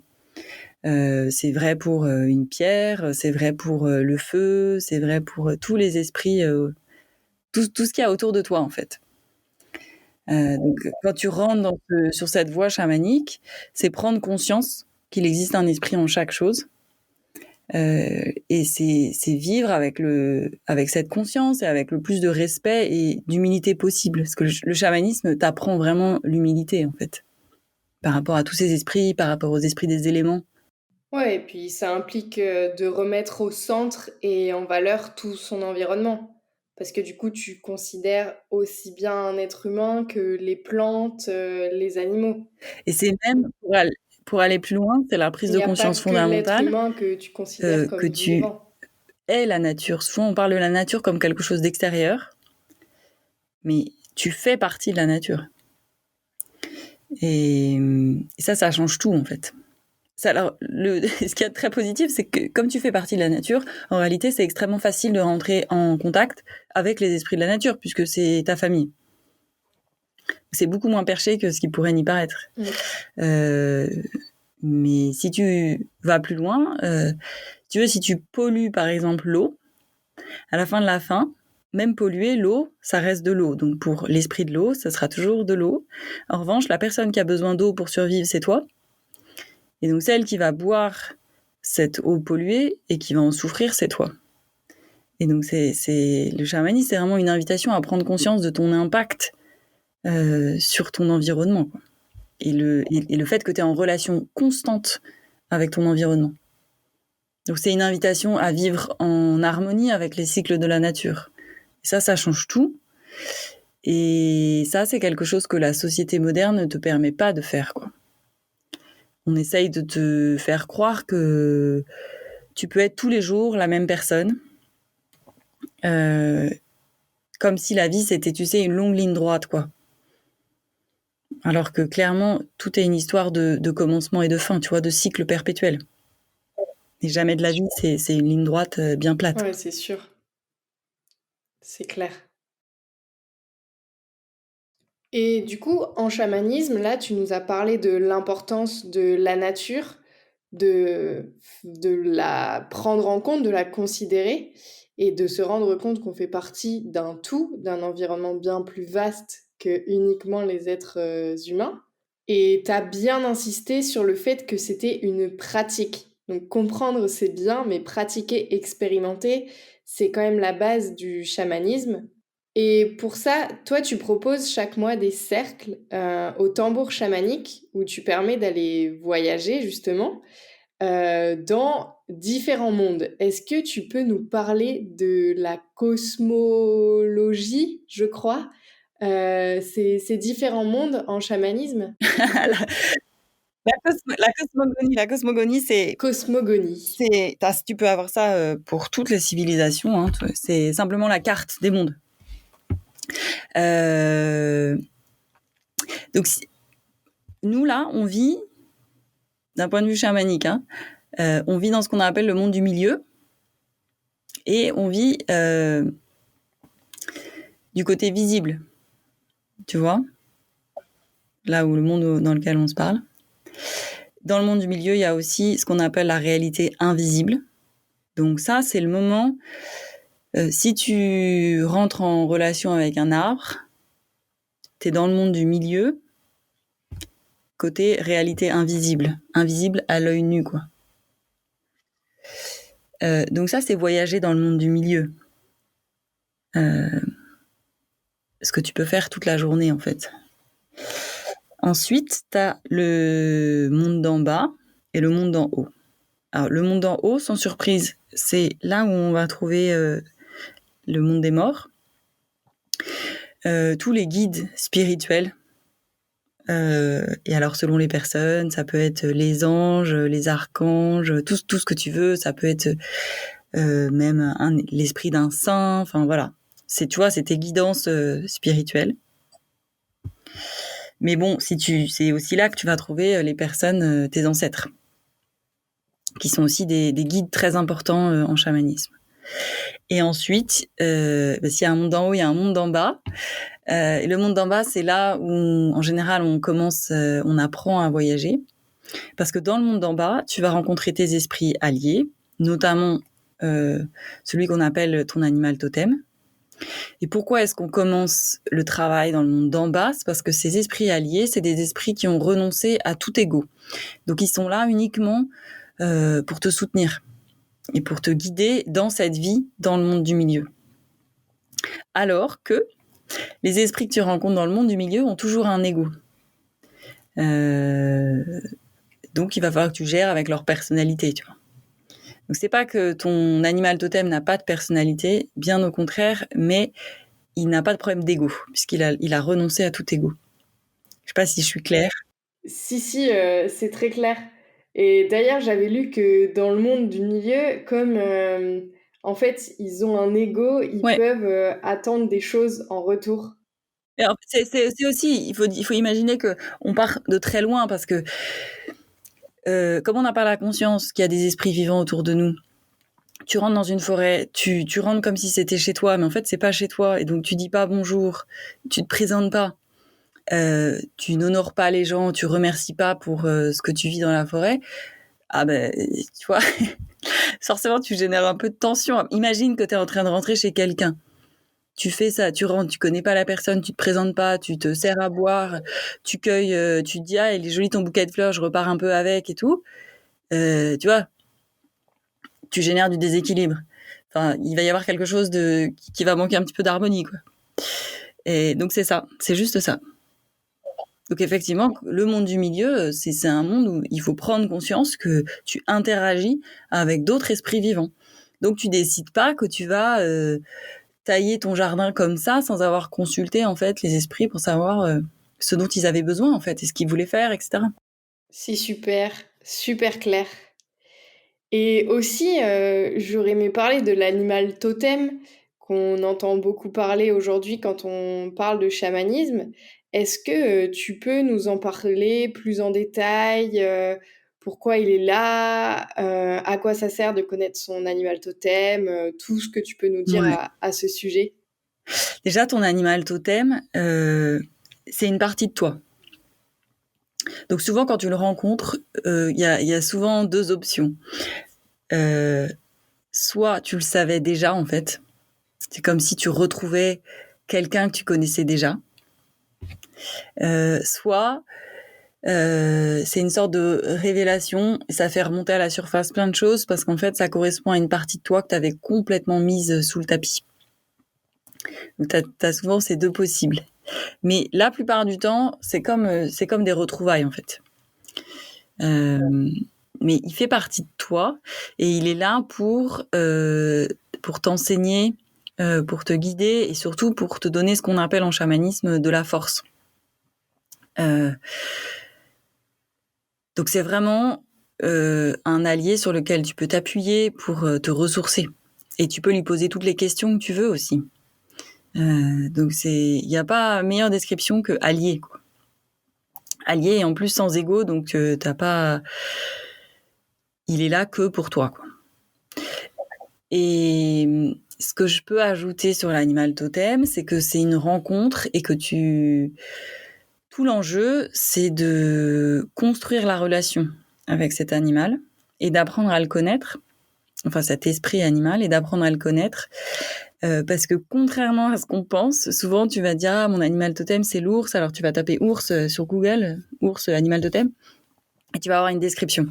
C'est vrai pour une pierre, c'est vrai pour le feu, c'est vrai pour tous les esprits, tout ce qu'il y a autour de toi en fait. Donc quand tu rentres sur cette voie chamanique, c'est prendre conscience qu'il existe un esprit en chaque chose. Et c'est vivre avec cette conscience et avec le plus de respect et d'humilité possible. Parce que le chamanisme t'apprend vraiment l'humilité, en fait, par rapport à tous ces esprits, par rapport aux esprits des éléments. Ouais, et puis ça implique de remettre au centre et en valeur tout son environnement. Parce que du coup, tu considères aussi bien un être humain que les plantes, les animaux. Et c'est même, pour aller plus loin, c'est la prise Il de n'y a pas conscience que l'être fondamentale, humain que tu considères que comme tu vivant. es la nature. Souvent, on parle de la nature comme quelque chose d'extérieur, mais tu fais partie de la nature. Et ça change tout, en fait. Alors, ce qui est très positif, c'est que comme tu fais partie de la nature, en réalité, c'est extrêmement facile de rentrer en contact avec les esprits de la nature, puisque c'est ta famille. C'est beaucoup moins perché que ce qui pourrait n'y paraître. Mais si tu vas plus loin, si tu pollues, par exemple, l'eau, à la fin de la fin, même polluer, l'eau, ça reste de l'eau. Donc, pour l'esprit de l'eau, ça sera toujours de l'eau. En revanche, la personne qui a besoin d'eau pour survivre, c'est toi. Et donc, celle qui va boire cette eau polluée et qui va en souffrir, c'est toi. Et donc, le chamanisme, c'est vraiment une invitation à prendre conscience de ton impact sur ton environnement, quoi. Et le fait que tu es en relation constante avec ton environnement. Donc, c'est une invitation à vivre en harmonie avec les cycles de la nature. Et ça change tout. Et ça, c'est quelque chose que la société moderne ne te permet pas de faire, quoi. On essaye de te faire croire que tu peux être tous les jours la même personne, comme si la vie c'était, tu sais, une longue ligne droite, quoi. Alors que clairement, tout est une histoire de commencement et de fin, tu vois, de cycle perpétuel. Et jamais de la vie, c'est une ligne droite bien plate. Ouais, c'est sûr. C'est clair. Et du coup, en chamanisme, là, tu nous as parlé de l'importance de la nature, de la prendre en compte, de la considérer et de se rendre compte qu'on fait partie d'un tout, d'un environnement bien plus vaste que uniquement les êtres humains. Et tu as bien insisté sur le fait que c'était une pratique. Donc comprendre, c'est bien, mais pratiquer, expérimenter, c'est quand même la base du chamanisme. Et pour ça, toi, tu proposes chaque mois des cercles au tambour chamanique où tu permets d'aller voyager justement dans différents mondes. Est-ce que tu peux nous parler de la cosmologie, je crois, ces différents mondes en chamanisme? La cosmogonie, Cosmogonie. tu peux avoir ça pour toutes les civilisations. Hein. C'est simplement la carte des mondes. Donc, nous, là, on vit, d'un point de vue chamanique, hein, on vit dans ce qu'on appelle le monde du milieu. Et on vit du côté visible. Tu vois ? Là où le monde dans lequel on se parle. Dans le monde du milieu, il y a aussi ce qu'on appelle la réalité invisible. Donc ça, c'est le moment, si tu rentres en relation avec un arbre, tu es dans le monde du milieu, côté réalité invisible. Invisible à l'œil nu, quoi. Donc ça, c'est voyager dans le monde du milieu. Ce que tu peux faire toute la journée, en fait. Ensuite, tu as le monde d'en bas et le monde d'en haut. Alors, le monde d'en haut, sans surprise, c'est là où on va trouver le monde des morts. Tous les guides spirituels. Et alors, selon les personnes, ça peut être les anges, les archanges, tout ce que tu veux. Ça peut être même l'esprit d'un saint. Enfin, voilà. Tu vois, c'est tes guidances spirituelles. Mais bon, c'est aussi là que tu vas trouver les personnes, tes ancêtres, qui sont aussi des guides très importants en chamanisme. Et ensuite, s'il y a un monde d'en haut, il y a un monde d'en bas. Et le monde d'en bas, c'est là où, en général, on apprend à voyager. Parce que dans le monde d'en bas, tu vas rencontrer tes esprits alliés, notamment celui qu'on appelle ton animal totem. Et pourquoi est-ce qu'on commence le travail dans le monde d'en bas ? C'est parce que ces esprits alliés, c'est des esprits qui ont renoncé à tout ego. Donc, ils sont là uniquement pour te soutenir et pour te guider dans cette vie, dans le monde du milieu. Alors que les esprits que tu rencontres dans le monde du milieu ont toujours un ego. Donc, il va falloir que tu gères avec leur personnalité, tu vois. Donc, c'est pas que ton animal totem n'a pas de personnalité, bien au contraire, mais il n'a pas de problème d'ego, puisqu'il a renoncé à tout ego. Je sais pas si je suis claire. Si, c'est très clair. Et d'ailleurs, j'avais lu que dans le monde du milieu, comme en fait, ils ont un ego, ils peuvent attendre des choses en retour. Et alors, c'est aussi, il faut imaginer qu'on part de très loin, parce que comme on n'a pas la conscience qu'il y a des esprits vivants autour de nous, tu rentres dans une forêt, tu rentres comme si c'était chez toi, mais en fait, c'est pas chez toi. Et donc, tu dis pas bonjour, tu te présentes pas, tu n'honores pas les gens, tu remercies pas pour ce que tu vis dans la forêt. Ah ben, tu vois, forcément, tu génères un peu de tension. Imagine que tu es en train de rentrer chez quelqu'un. Tu fais ça, tu rentres, tu connais pas la personne, tu te présentes pas, tu te sers à boire, tu cueilles, tu te dis, ah, il est joli ton bouquet de fleurs, je repars un peu avec et tout. Tu vois, tu génères du déséquilibre. Enfin, il va y avoir quelque chose qui va manquer un petit peu d'harmonie, quoi. Et donc, c'est ça. C'est juste ça. Donc, effectivement, le monde du milieu, c'est un monde où il faut prendre conscience que tu interagis avec d'autres esprits vivants. Donc, tu décides pas que tu vas tailler ton jardin comme ça sans avoir consulté, en fait, les esprits pour savoir ce dont ils avaient besoin, en fait, et ce qu'ils voulaient faire, etc. C'est super, super clair. Et aussi, j'aurais aimé parler de l'animal totem qu'on entend beaucoup parler aujourd'hui quand on parle de chamanisme. Est-ce que tu peux nous en parler plus en détail pourquoi il est là, à quoi ça sert de connaître son animal totem, tout ce que tu peux nous dire Ouais. à ce sujet? Déjà, ton animal totem, c'est une partie de toi. Donc souvent, quand tu le rencontres, il y a souvent deux options. Soit tu le savais déjà, en fait. C'est comme si tu retrouvais quelqu'un que tu connaissais déjà. Soit c'est une sorte de révélation. Et ça fait remonter à la surface plein de choses parce qu'en fait, ça correspond à une partie de toi que tu avais complètement mise sous le tapis. Donc, tu as souvent ces deux possibles. Mais la plupart du temps, c'est comme des retrouvailles, en fait. Mais il fait partie de toi et il est là pour t'enseigner, pour te guider et surtout pour te donner ce qu'on appelle en chamanisme de la force. Donc c'est vraiment un allié sur lequel tu peux t'appuyer pour te ressourcer. Et tu peux lui poser toutes les questions que tu veux aussi. Donc il n'y a pas meilleure description que allié, quoi. Allié et en plus sans ego, donc t'as pas. Il est là que pour toi, quoi. Et ce que je peux ajouter sur l'animal totem, c'est que c'est une rencontre et que tout l'enjeu, c'est de construire la relation avec cet animal et d'apprendre à le connaître, enfin cet esprit animal, et d'apprendre à le connaître. Parce que contrairement à ce qu'on pense, souvent tu vas dire « Ah, mon animal totem, c'est l'ours », alors tu vas taper « ours » sur Google, « ours animal totem », et tu vas avoir une description.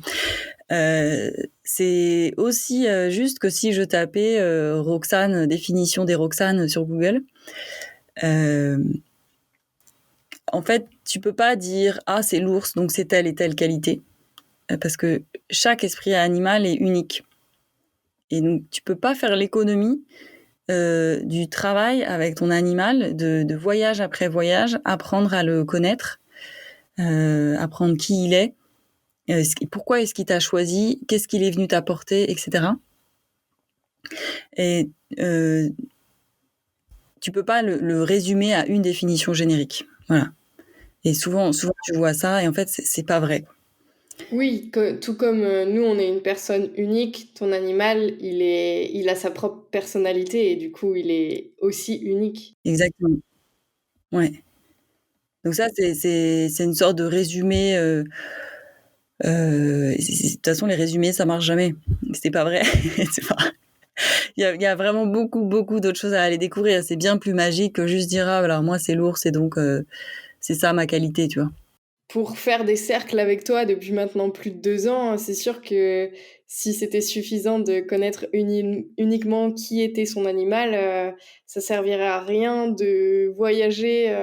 C'est aussi juste que si je tapais Roxane, définition des Roxane sur Google, en fait, tu peux pas dire « Ah, c'est l'ours, donc c'est telle et telle qualité », parce que chaque esprit animal est unique. Et donc, tu peux pas faire l'économie du travail avec ton animal, de voyage après voyage, apprendre à le connaître, apprendre qui il est, pourquoi est-ce qu'il t'a choisi, qu'est-ce qu'il est venu t'apporter, etc. Et tu peux pas le résumer à une définition générique. Voilà. Et souvent tu vois ça et en fait c'est pas vrai. Oui, tout comme nous, on est une personne unique, ton animal, il a sa propre personnalité et du coup, il est aussi unique. Exactement. Ouais. Donc ça, c'est une sorte de résumé. De toute façon, les résumés, ça marche jamais. C'est pas vrai. Il y a vraiment beaucoup d'autres choses à aller découvrir. C'est bien plus magique que juste dire, ah, alors moi, c'est l'ours et donc c'est ça ma qualité, tu vois. Pour faire des cercles avec toi depuis maintenant plus de 2 ans, c'est sûr que si c'était suffisant de connaître uniquement qui était son animal, ça servirait à rien de voyager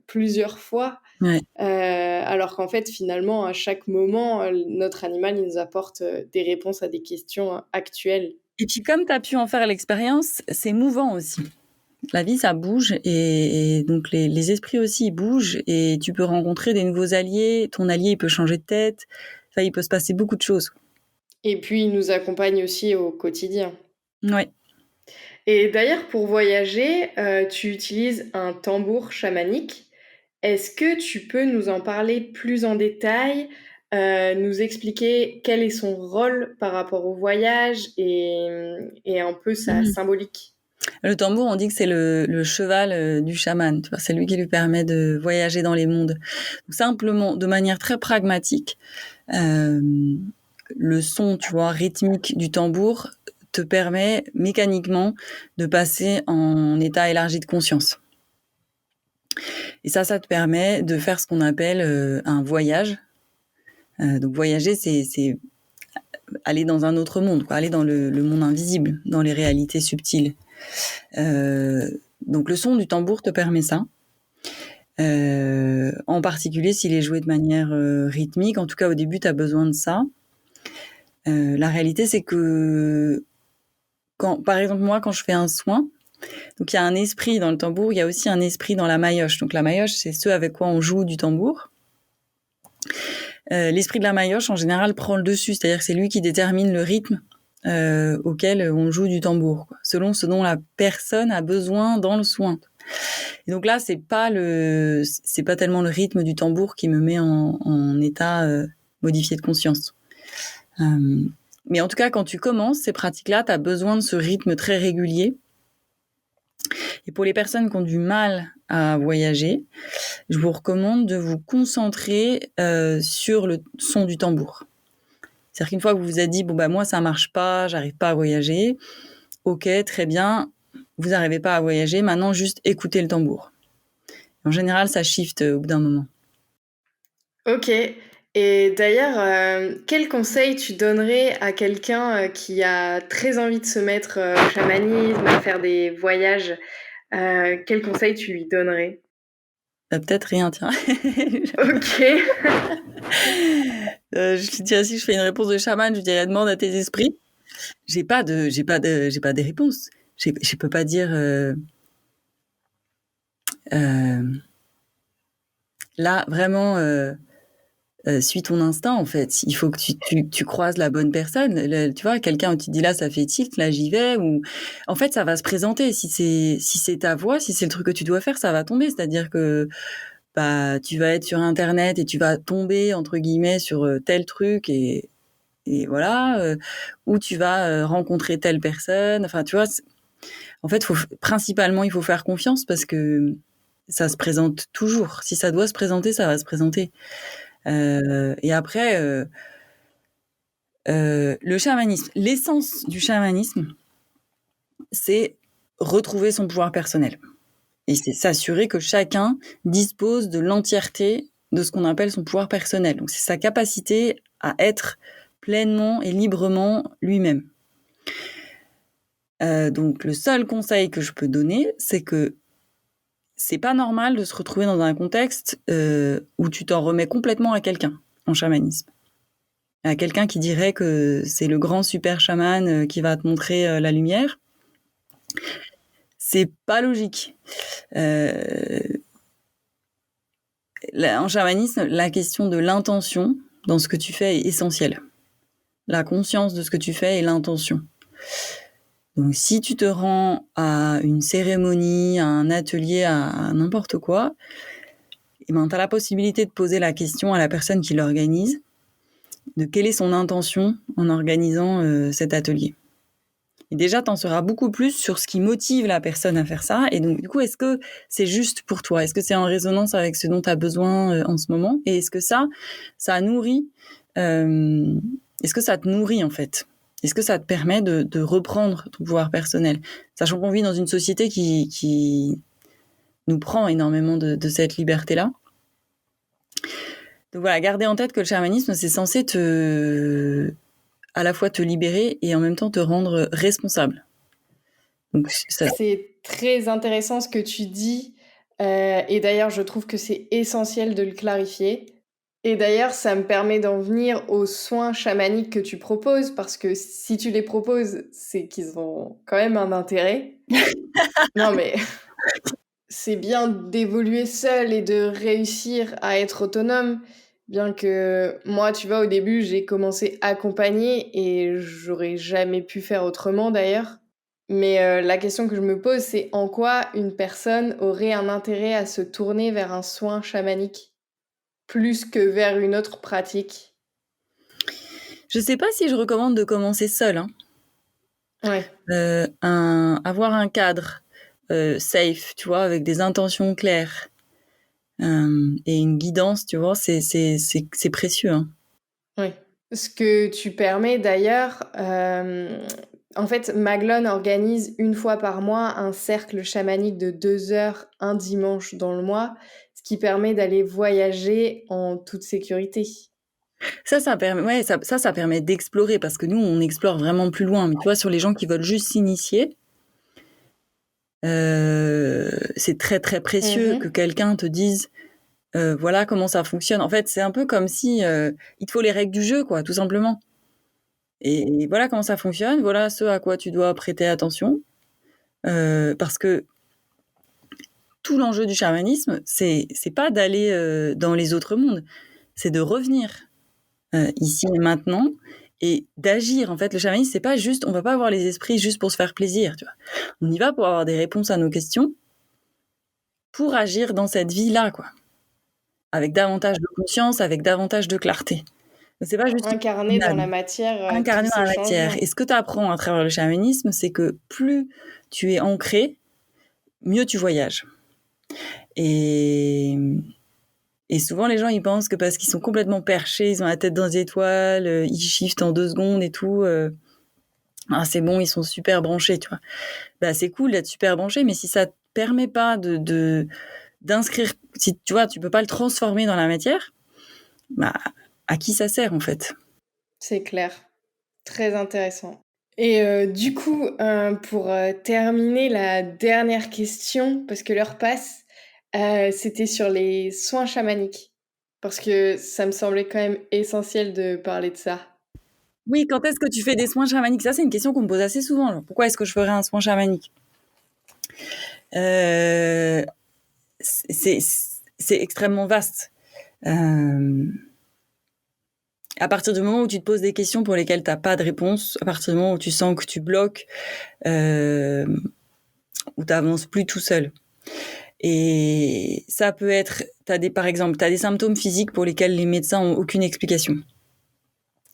plusieurs fois. Ouais. Alors qu'en fait, finalement, à chaque moment, notre animal, il nous apporte des réponses à des questions actuelles. Et puis comme tu as pu en faire l'expérience, c'est mouvant aussi. La vie, ça bouge et donc les esprits aussi, ils bougent et tu peux rencontrer des nouveaux alliés. Ton allié, il peut changer de tête. Enfin, il peut se passer beaucoup de choses. Et puis, il nous accompagne aussi au quotidien. Ouais. Et d'ailleurs, pour voyager, tu utilises un tambour chamanique. Est-ce que tu peux nous en parler plus en détail, nous expliquer quel est son rôle par rapport au voyage et un peu sa symbolique? Le tambour, on dit que c'est le cheval du chaman. Tu vois, c'est lui qui lui permet de voyager dans les mondes. Donc, simplement, de manière très pragmatique, le son, tu vois, rythmique du tambour te permet mécaniquement de passer en état élargi de conscience. Et ça te permet de faire ce qu'on appelle un voyage. Donc voyager, c'est aller dans un autre monde, quoi, aller dans le monde invisible, dans les réalités subtiles. Donc le son du tambour te permet ça. En particulier s'il est joué de manière rythmique. En tout cas, au début, tu as besoin de ça. La réalité, c'est que par exemple, moi, quand je fais un soin, donc il y a un esprit dans le tambour, il y a aussi un esprit dans la maillotche. Donc la maillotche, c'est ce avec quoi on joue du tambour. L'esprit de la maillotche, en général, prend le dessus, c'est-à-dire que c'est lui qui détermine le rythme auquel on joue du tambour, quoi, selon ce dont la personne a besoin dans le soin. Et donc là, c'est pas tellement le rythme du tambour qui me met en état modifié de conscience. Mais en tout cas, quand tu commences ces pratiques-là, tu as besoin de ce rythme très régulier. Et pour les personnes qui ont du mal à voyager, je vous recommande de vous concentrer sur le son du tambour. C'est-à-dire qu'une fois que vous vous êtes dit, bon, bah, moi, ça marche pas, j'arrive pas à voyager. Ok, très bien. Vous n'arrivez pas à voyager. Maintenant, juste écoutez le tambour. En général, ça shift au bout d'un moment. Ok. Et d'ailleurs, quel conseil tu donnerais à quelqu'un qui a très envie de se mettre au chamanisme, à faire des voyages? Quel conseil tu lui donnerais? Peut-être rien, tiens. Ok. Je lui dirais, si je fais une réponse de chaman, je lui dirais demande à tes esprits. J'ai pas des réponses. Je peux pas dire là vraiment. Suis ton instinct en fait. Il faut que tu croises la bonne personne. Tu vois, quelqu'un où tu te dis là ça fait tilt, là j'y vais. Ou en fait ça va se présenter. Si c'est ta voix, si c'est le truc que tu dois faire, ça va tomber. C'est-à-dire que bah tu vas être sur internet et tu vas tomber entre guillemets sur tel truc et voilà. Ou tu vas rencontrer telle personne. Enfin tu vois. En fait, principalement il faut faire confiance parce que ça se présente toujours. Si ça doit se présenter, ça va se présenter. Et après, le chamanisme, l'essence du chamanisme, c'est retrouver son pouvoir personnel. Et c'est s'assurer que chacun dispose de l'entièreté de ce qu'on appelle son pouvoir personnel. Donc c'est sa capacité à être pleinement et librement lui-même. Donc le seul conseil que je peux donner, c'est que c'est pas normal de se retrouver dans un contexte où tu t'en remets complètement à quelqu'un en chamanisme. À quelqu'un qui dirait que c'est le grand super chaman qui va te montrer la lumière. C'est pas logique. En chamanisme, la question de l'intention dans ce que tu fais est essentielle. La conscience de ce que tu fais et l'intention. Donc, si tu te rends à une cérémonie, à un atelier, à n'importe quoi, eh ben, tu as la possibilité de poser la question à la personne qui l'organise de quelle est son intention en organisant cet atelier. Et déjà, tu en sauras beaucoup plus sur ce qui motive la personne à faire ça. Et donc, du coup, est-ce que c'est juste pour toi? Est-ce que c'est en résonance avec ce dont tu as besoin en ce moment? Et est-ce que ça nourrit est-ce que ça te nourrit, en fait? Est-ce que ça te permet de reprendre ton pouvoir personnel? Sachant qu'on vit dans une société qui nous prend énormément de cette liberté-là. Donc voilà, garder en tête que le chamanisme, c'est censé à la fois te libérer et en même temps te rendre responsable. Donc, c'est très intéressant ce que tu dis. Et d'ailleurs, je trouve que c'est essentiel de le clarifier. Et d'ailleurs, ça me permet d'en venir aux soins chamaniques que tu proposes, parce que si tu les proposes, c'est qu'ils ont quand même un intérêt. Non, mais c'est bien d'évoluer seul et de réussir à être autonome. Bien que moi, tu vois, au début, j'ai commencé accompagnée et j'aurais jamais pu faire autrement d'ailleurs. Mais la question que je me pose, c'est en quoi une personne aurait un intérêt à se tourner vers un soin chamanique plus que vers une autre pratique? je sais pas si je recommande de commencer seul. Hein. Ouais. Avoir un cadre safe, tu vois, avec des intentions claires et une guidance, tu vois, c'est précieux. Hein. Oui. Ce que tu permets d'ailleurs, en fait, Maglone organise une fois par mois un cercle chamanique de 2 heures, un dimanche dans le mois, ce qui permet d'aller voyager en toute sécurité. Ça permet, ouais, ça permet d'explorer parce que nous, on explore vraiment plus loin. Mais tu vois, sur les gens qui veulent juste s'initier, c'est très très précieux que quelqu'un te dise voilà comment ça fonctionne. En fait, c'est un peu comme si il te faut les règles du jeu, quoi, tout simplement. Et voilà comment ça fonctionne. Voilà ce à quoi tu dois prêter attention, parce que tout l'enjeu du chamanisme, c'est pas d'aller dans les autres mondes, c'est de revenir ici et maintenant et d'agir. En fait, le chamanisme, c'est pas juste, on va pas avoir les esprits juste pour se faire plaisir. Tu vois. On y va pour avoir des réponses à nos questions, pour agir dans cette vie-là, quoi, avec davantage de conscience, avec davantage de clarté. C'est pas juste Incarner dans la matière tous incarné dans ces la matière. changements. Et ce que tu apprends à travers le chamanisme, c'est que plus tu es ancré, mieux tu voyages. Et souvent, les gens, ils pensent que parce qu'ils sont complètement perchés, ils ont la tête dans les étoiles, ils shiftent en 2 secondes et tout, c'est bon, ils sont super branchés, tu vois. Bah, c'est cool d'être super branché, mais si ça te permet pas d'inscrire, si tu vois, tu peux pas le transformer dans la matière, bah, à qui ça sert en fait? C'est clair. Très intéressant. Et du coup, pour terminer, la dernière question, parce que l'heure passe, c'était sur les soins chamaniques. Parce que ça me semblait quand même essentiel de parler de ça. Oui, quand est-ce que tu fais des soins chamaniques? Ça, c'est une question qu'on me pose assez souvent. Genre, pourquoi est-ce que je ferais un soin chamanique? Euh, c'est extrêmement vaste. À partir du moment où tu te poses des questions pour lesquelles tu n'as pas de réponse, à partir du moment où tu sens que tu bloques, où tu n'avances plus tout seul. Et ça peut être, par exemple, tu as des symptômes physiques pour lesquels les médecins n'ont aucune explication.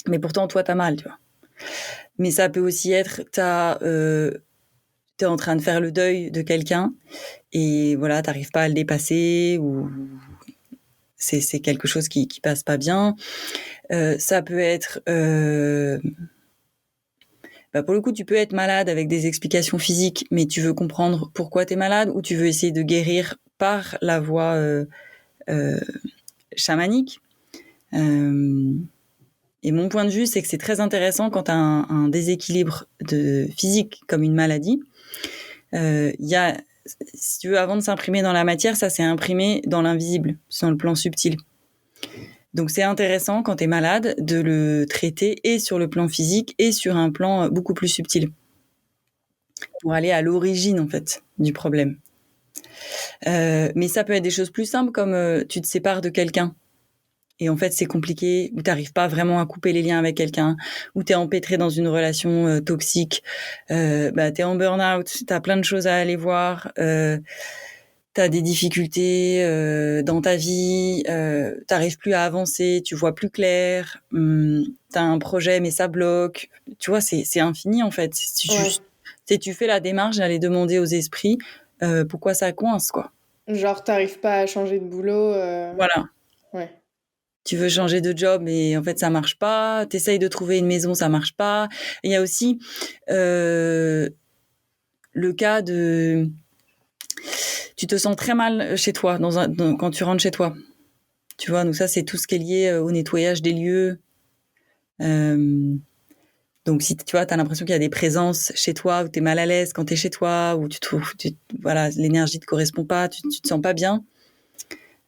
Mais pourtant, toi, tu as mal, tu vois. Mais ça peut aussi être, tu es en train de faire le deuil de quelqu'un et voilà, tu n'arrives pas à le dépasser ou c'est quelque chose qui passe pas bien. Ça peut être... pour le coup, tu peux être malade avec des explications physiques, mais tu veux comprendre pourquoi tu es malade ou tu veux essayer de guérir par la voie chamanique. Et mon point de vue, c'est que c'est très intéressant quand tu as un déséquilibre physique comme une maladie. Si tu veux, avant de s'imprimer dans la matière, ça s'est imprimé dans l'invisible, sur le plan subtil. Donc c'est intéressant quand tu es malade de le traiter et sur le plan physique et sur un plan beaucoup plus subtil pour aller à l'origine en fait du problème. Mais ça peut être des choses plus simples comme tu te sépares de quelqu'un et en fait c'est compliqué, ou tu n'arrives pas vraiment à couper les liens avec quelqu'un, ou tu es empêtré dans une relation toxique, tu es en burn-out, tu as plein de choses à aller voir, tu as des difficultés dans ta vie, tu n'arrives plus à avancer, tu vois plus clair, tu as un projet mais ça bloque, tu vois, c'est infini en fait. Tu fais la démarche d'aller demander aux esprits pourquoi ça coince, quoi. Genre, t'arrives pas à changer de boulot. Voilà. Ouais. Tu veux changer de job et en fait ça marche pas. T'essayes de trouver une maison, ça marche pas. Il y a aussi le cas de... Tu te sens très mal chez toi quand tu rentres chez toi. Tu vois, donc ça c'est tout ce qui est lié au nettoyage des lieux. Donc si tu vois, t'as l'impression qu'il y a des présences chez toi, ou t'es mal à l'aise quand t'es chez toi, ou voilà, l'énergie te correspond pas, tu te sens pas bien.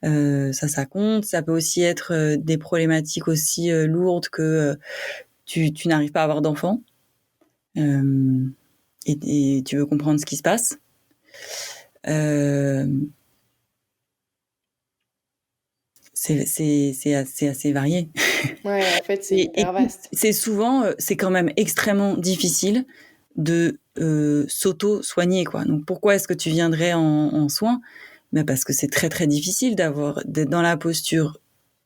Ça compte. Ça peut aussi être des problématiques aussi lourdes que tu n'arrives pas à avoir d'enfant et tu veux comprendre ce qui se passe. C'est assez varié. Ouais, en fait, c'est hyper vaste. C'est souvent, c'est quand même extrêmement difficile de s'auto-soigner, quoi. Donc pourquoi est-ce que tu viendrais en soins? Parce que c'est très très difficile d'être dans la posture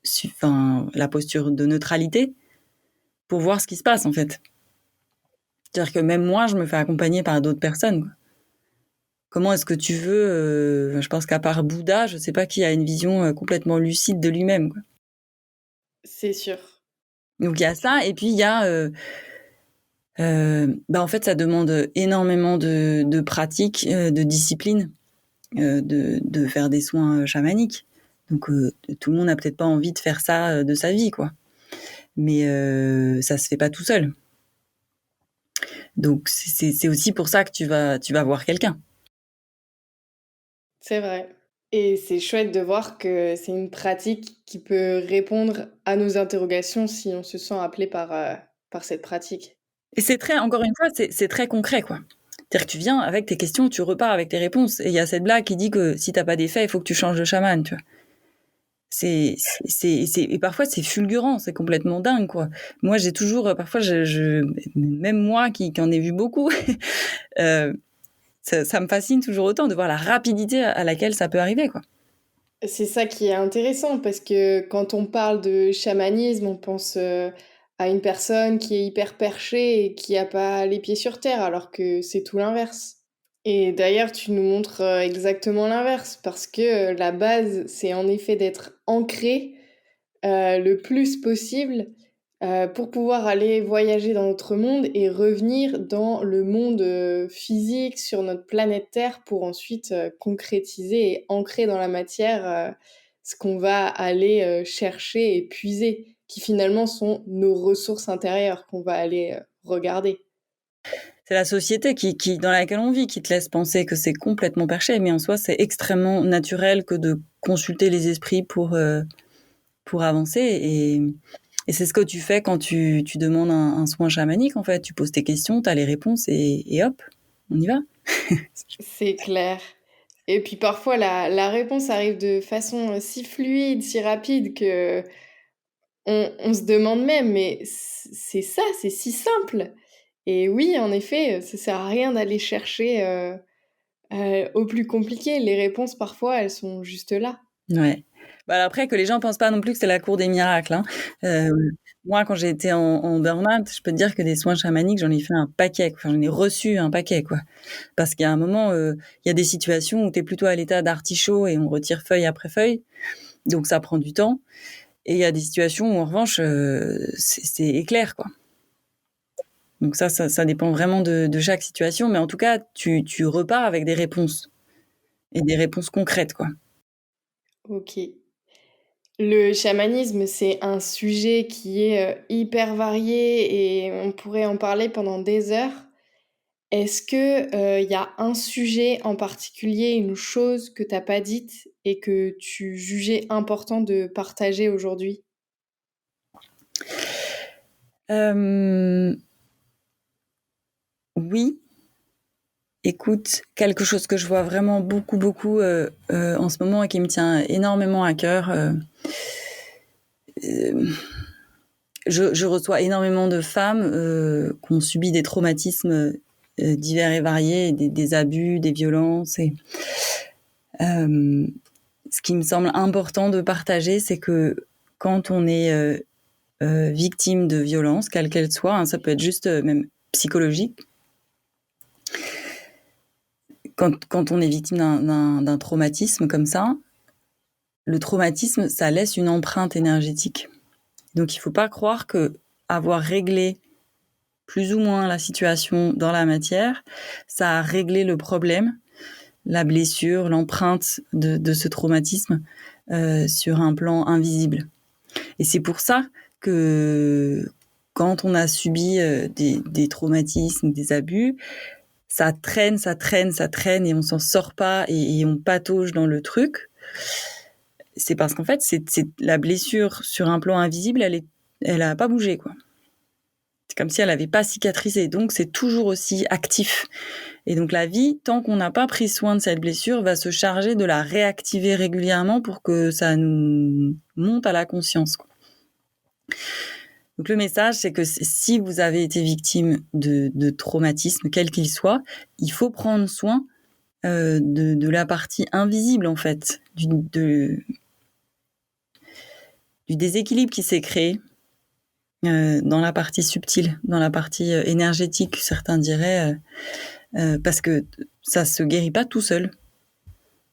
de neutralité pour voir ce qui se passe en fait. C'est-à-dire que même moi, je me fais accompagner par d'autres personnes, quoi. Comment est-ce que tu veux je pense qu'à part Bouddha, je sais pas qui a une vision complètement lucide de lui-même, quoi. C'est sûr. Donc il y a ça, et puis il y a en fait ça demande énormément de pratique, de discipline, de faire des soins chamaniques. Donc tout le monde n'a peut-être pas envie de faire ça de sa vie, quoi. Mais ça se fait pas tout seul. Donc c'est aussi pour ça que tu vas voir quelqu'un. C'est vrai. Et c'est chouette de voir que c'est une pratique qui peut répondre à nos interrogations si on se sent appelé par cette pratique. Et encore une fois, c'est très concret, quoi. C'est-à-dire que tu viens avec tes questions, tu repars avec tes réponses. Et il y a cette blague qui dit que si t'as pas d'effet, il faut que tu changes de chaman, tu vois. Et parfois c'est fulgurant, c'est complètement dingue, quoi. Moi, j'ai toujours, parfois, même moi qui en ai vu beaucoup, ça me fascine toujours autant de voir la rapidité à laquelle ça peut arriver, quoi. C'est ça qui est intéressant parce que quand on parle de chamanisme, on pense à une personne qui est hyper perchée et qui a pas les pieds sur terre, alors que c'est tout l'inverse. Et d'ailleurs, tu nous montres exactement l'inverse parce que la base, c'est en effet d'être ancré le plus possible pour pouvoir aller voyager dans notre monde et revenir dans le monde physique sur notre planète Terre pour ensuite concrétiser et ancrer dans la matière ce qu'on va aller chercher et puiser, qui finalement sont nos ressources intérieures qu'on va aller regarder. C'est la société dans laquelle on vit qui te laisse penser que c'est complètement perché, mais en soi, c'est extrêmement naturel que de consulter les esprits pour avancer. Et c'est ce que tu fais quand tu demandes un soin chamanique, en fait. Tu poses tes questions, tu as les réponses et hop, on y va. C'est clair. Et puis parfois, la réponse arrive de façon si fluide, si rapide que on se demande même, mais c'est ça, c'est si simple. Et oui, en effet, ça sert à rien d'aller chercher au plus compliqué. Les réponses, parfois, elles sont juste là. Ouais. Bah, après, que les gens pensent pas non plus que c'est la cour des miracles, hein. Moi, quand j'ai été en burn-out, je peux te dire que des soins chamaniques, j'en ai fait un paquet. Enfin, j'en ai reçu un paquet, quoi. Parce qu'il y a un moment, il y a des situations où tu es plutôt à l'état d'artichaut et on retire feuille après feuille. Donc, ça prend du temps. Et il y a des situations où, en revanche, c'est éclair, quoi. Donc ça dépend vraiment de chaque situation. Mais en tout cas, tu repars avec des réponses. Et des réponses concrètes, quoi. Ok. Le chamanisme, c'est un sujet qui est hyper varié et on pourrait en parler pendant des heures. Est-ce que y a un sujet en particulier, une chose que t'as pas dite et que tu jugeais important de partager aujourd'hui? Oui. Écoute, quelque chose que je vois vraiment beaucoup en ce moment et qui me tient énormément à cœur. Je reçois énormément de femmes qui ont subi des traumatismes divers et variés, des abus, des violences. Et ce qui me semble important de partager, c'est que quand on est victime de violences, quelle qu'elle soit, hein, ça peut être juste même psychologique, quand on est victime d'un traumatisme comme ça, le traumatisme, ça laisse une empreinte énergétique. Donc, il ne faut pas croire que avoir réglé plus ou moins la situation dans la matière, ça a réglé le problème, la blessure, l'empreinte de ce traumatisme sur un plan invisible. Et c'est pour ça que quand on a subi des traumatismes, des abus, ça traîne et on s'en sort pas et on patauge dans le truc. C'est parce qu'en fait, c'est la blessure sur un plan invisible, elle a pas bougé, quoi. C'est comme si elle n'avait pas cicatrisé. Donc, c'est toujours aussi actif. Et donc, la vie, tant qu'on n'a pas pris soin de cette blessure, va se charger de la réactiver régulièrement pour que ça nous monte à la conscience, quoi. Donc, le message, c'est que si vous avez été victime de traumatisme, quel qu'il soit, il faut prendre soin de la partie invisible, en fait, du déséquilibre qui s'est créé dans la partie subtile, dans la partie énergétique, certains diraient, parce que ça se guérit pas tout seul. Ça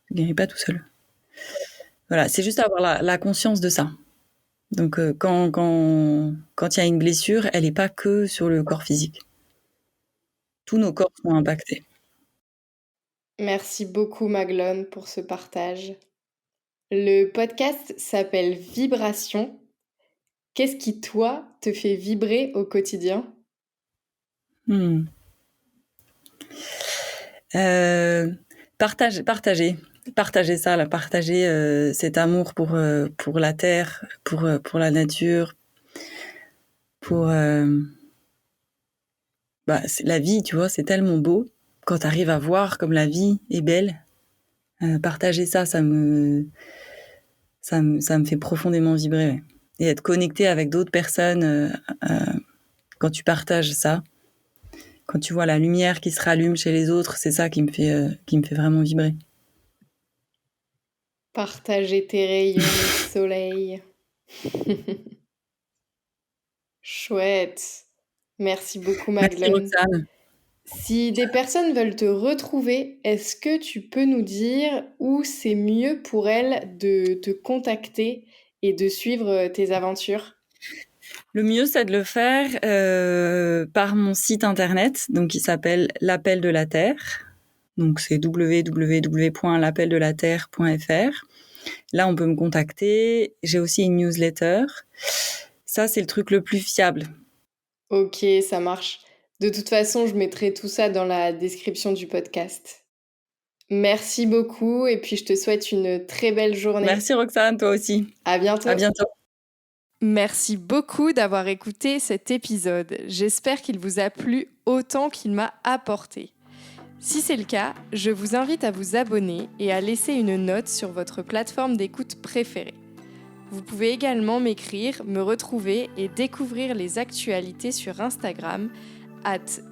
se guérit pas tout seul. Voilà, c'est juste avoir la conscience de ça. Donc, quand il y a une blessure, elle n'est pas que sur le corps physique. Tous nos corps sont impactés. Merci beaucoup Maglone pour ce partage. Le podcast s'appelle Vibration. Qu'est-ce qui, toi, te fait vibrer au quotidien? Partager ça, là, partager cet amour pour la terre, pour la nature, pour la vie, tu vois, c'est tellement beau quand tu arrives à voir comme la vie est belle. Partager ça, ça me fait profondément vibrer, ouais. Et être connecté avec d'autres personnes quand tu partages ça, quand tu vois la lumière qui se rallume chez les autres, c'est ça qui me fait vraiment vibrer. Partager tes rayons de soleil. Chouette. Merci beaucoup Merci Maglone. Roxane. Si des personnes veulent te retrouver, est-ce que tu peux nous dire où c'est mieux pour elles de te contacter et de suivre tes aventures? Le mieux, c'est de le faire par mon site internet, donc qui s'appelle L'Appel de la Terre. Donc c'est www.lappeldelaterre.fr. Là, on peut me contacter. J'ai aussi une newsletter. Ça, c'est le truc le plus fiable. Ok, ça marche. De toute façon, je mettrai tout ça dans la description du podcast. Merci beaucoup et puis je te souhaite une très belle journée. Merci Roxane, toi aussi. À bientôt. À bientôt. Merci beaucoup d'avoir écouté cet épisode. J'espère qu'il vous a plu autant qu'il m'a apporté. Si c'est le cas, je vous invite à vous abonner et à laisser une note sur votre plateforme d'écoute préférée. Vous pouvez également m'écrire, me retrouver et découvrir les actualités sur Instagram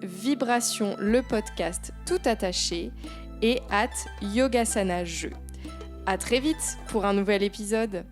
@vibration le podcast tout attaché et @yogasanajeu. À très vite pour un nouvel épisode.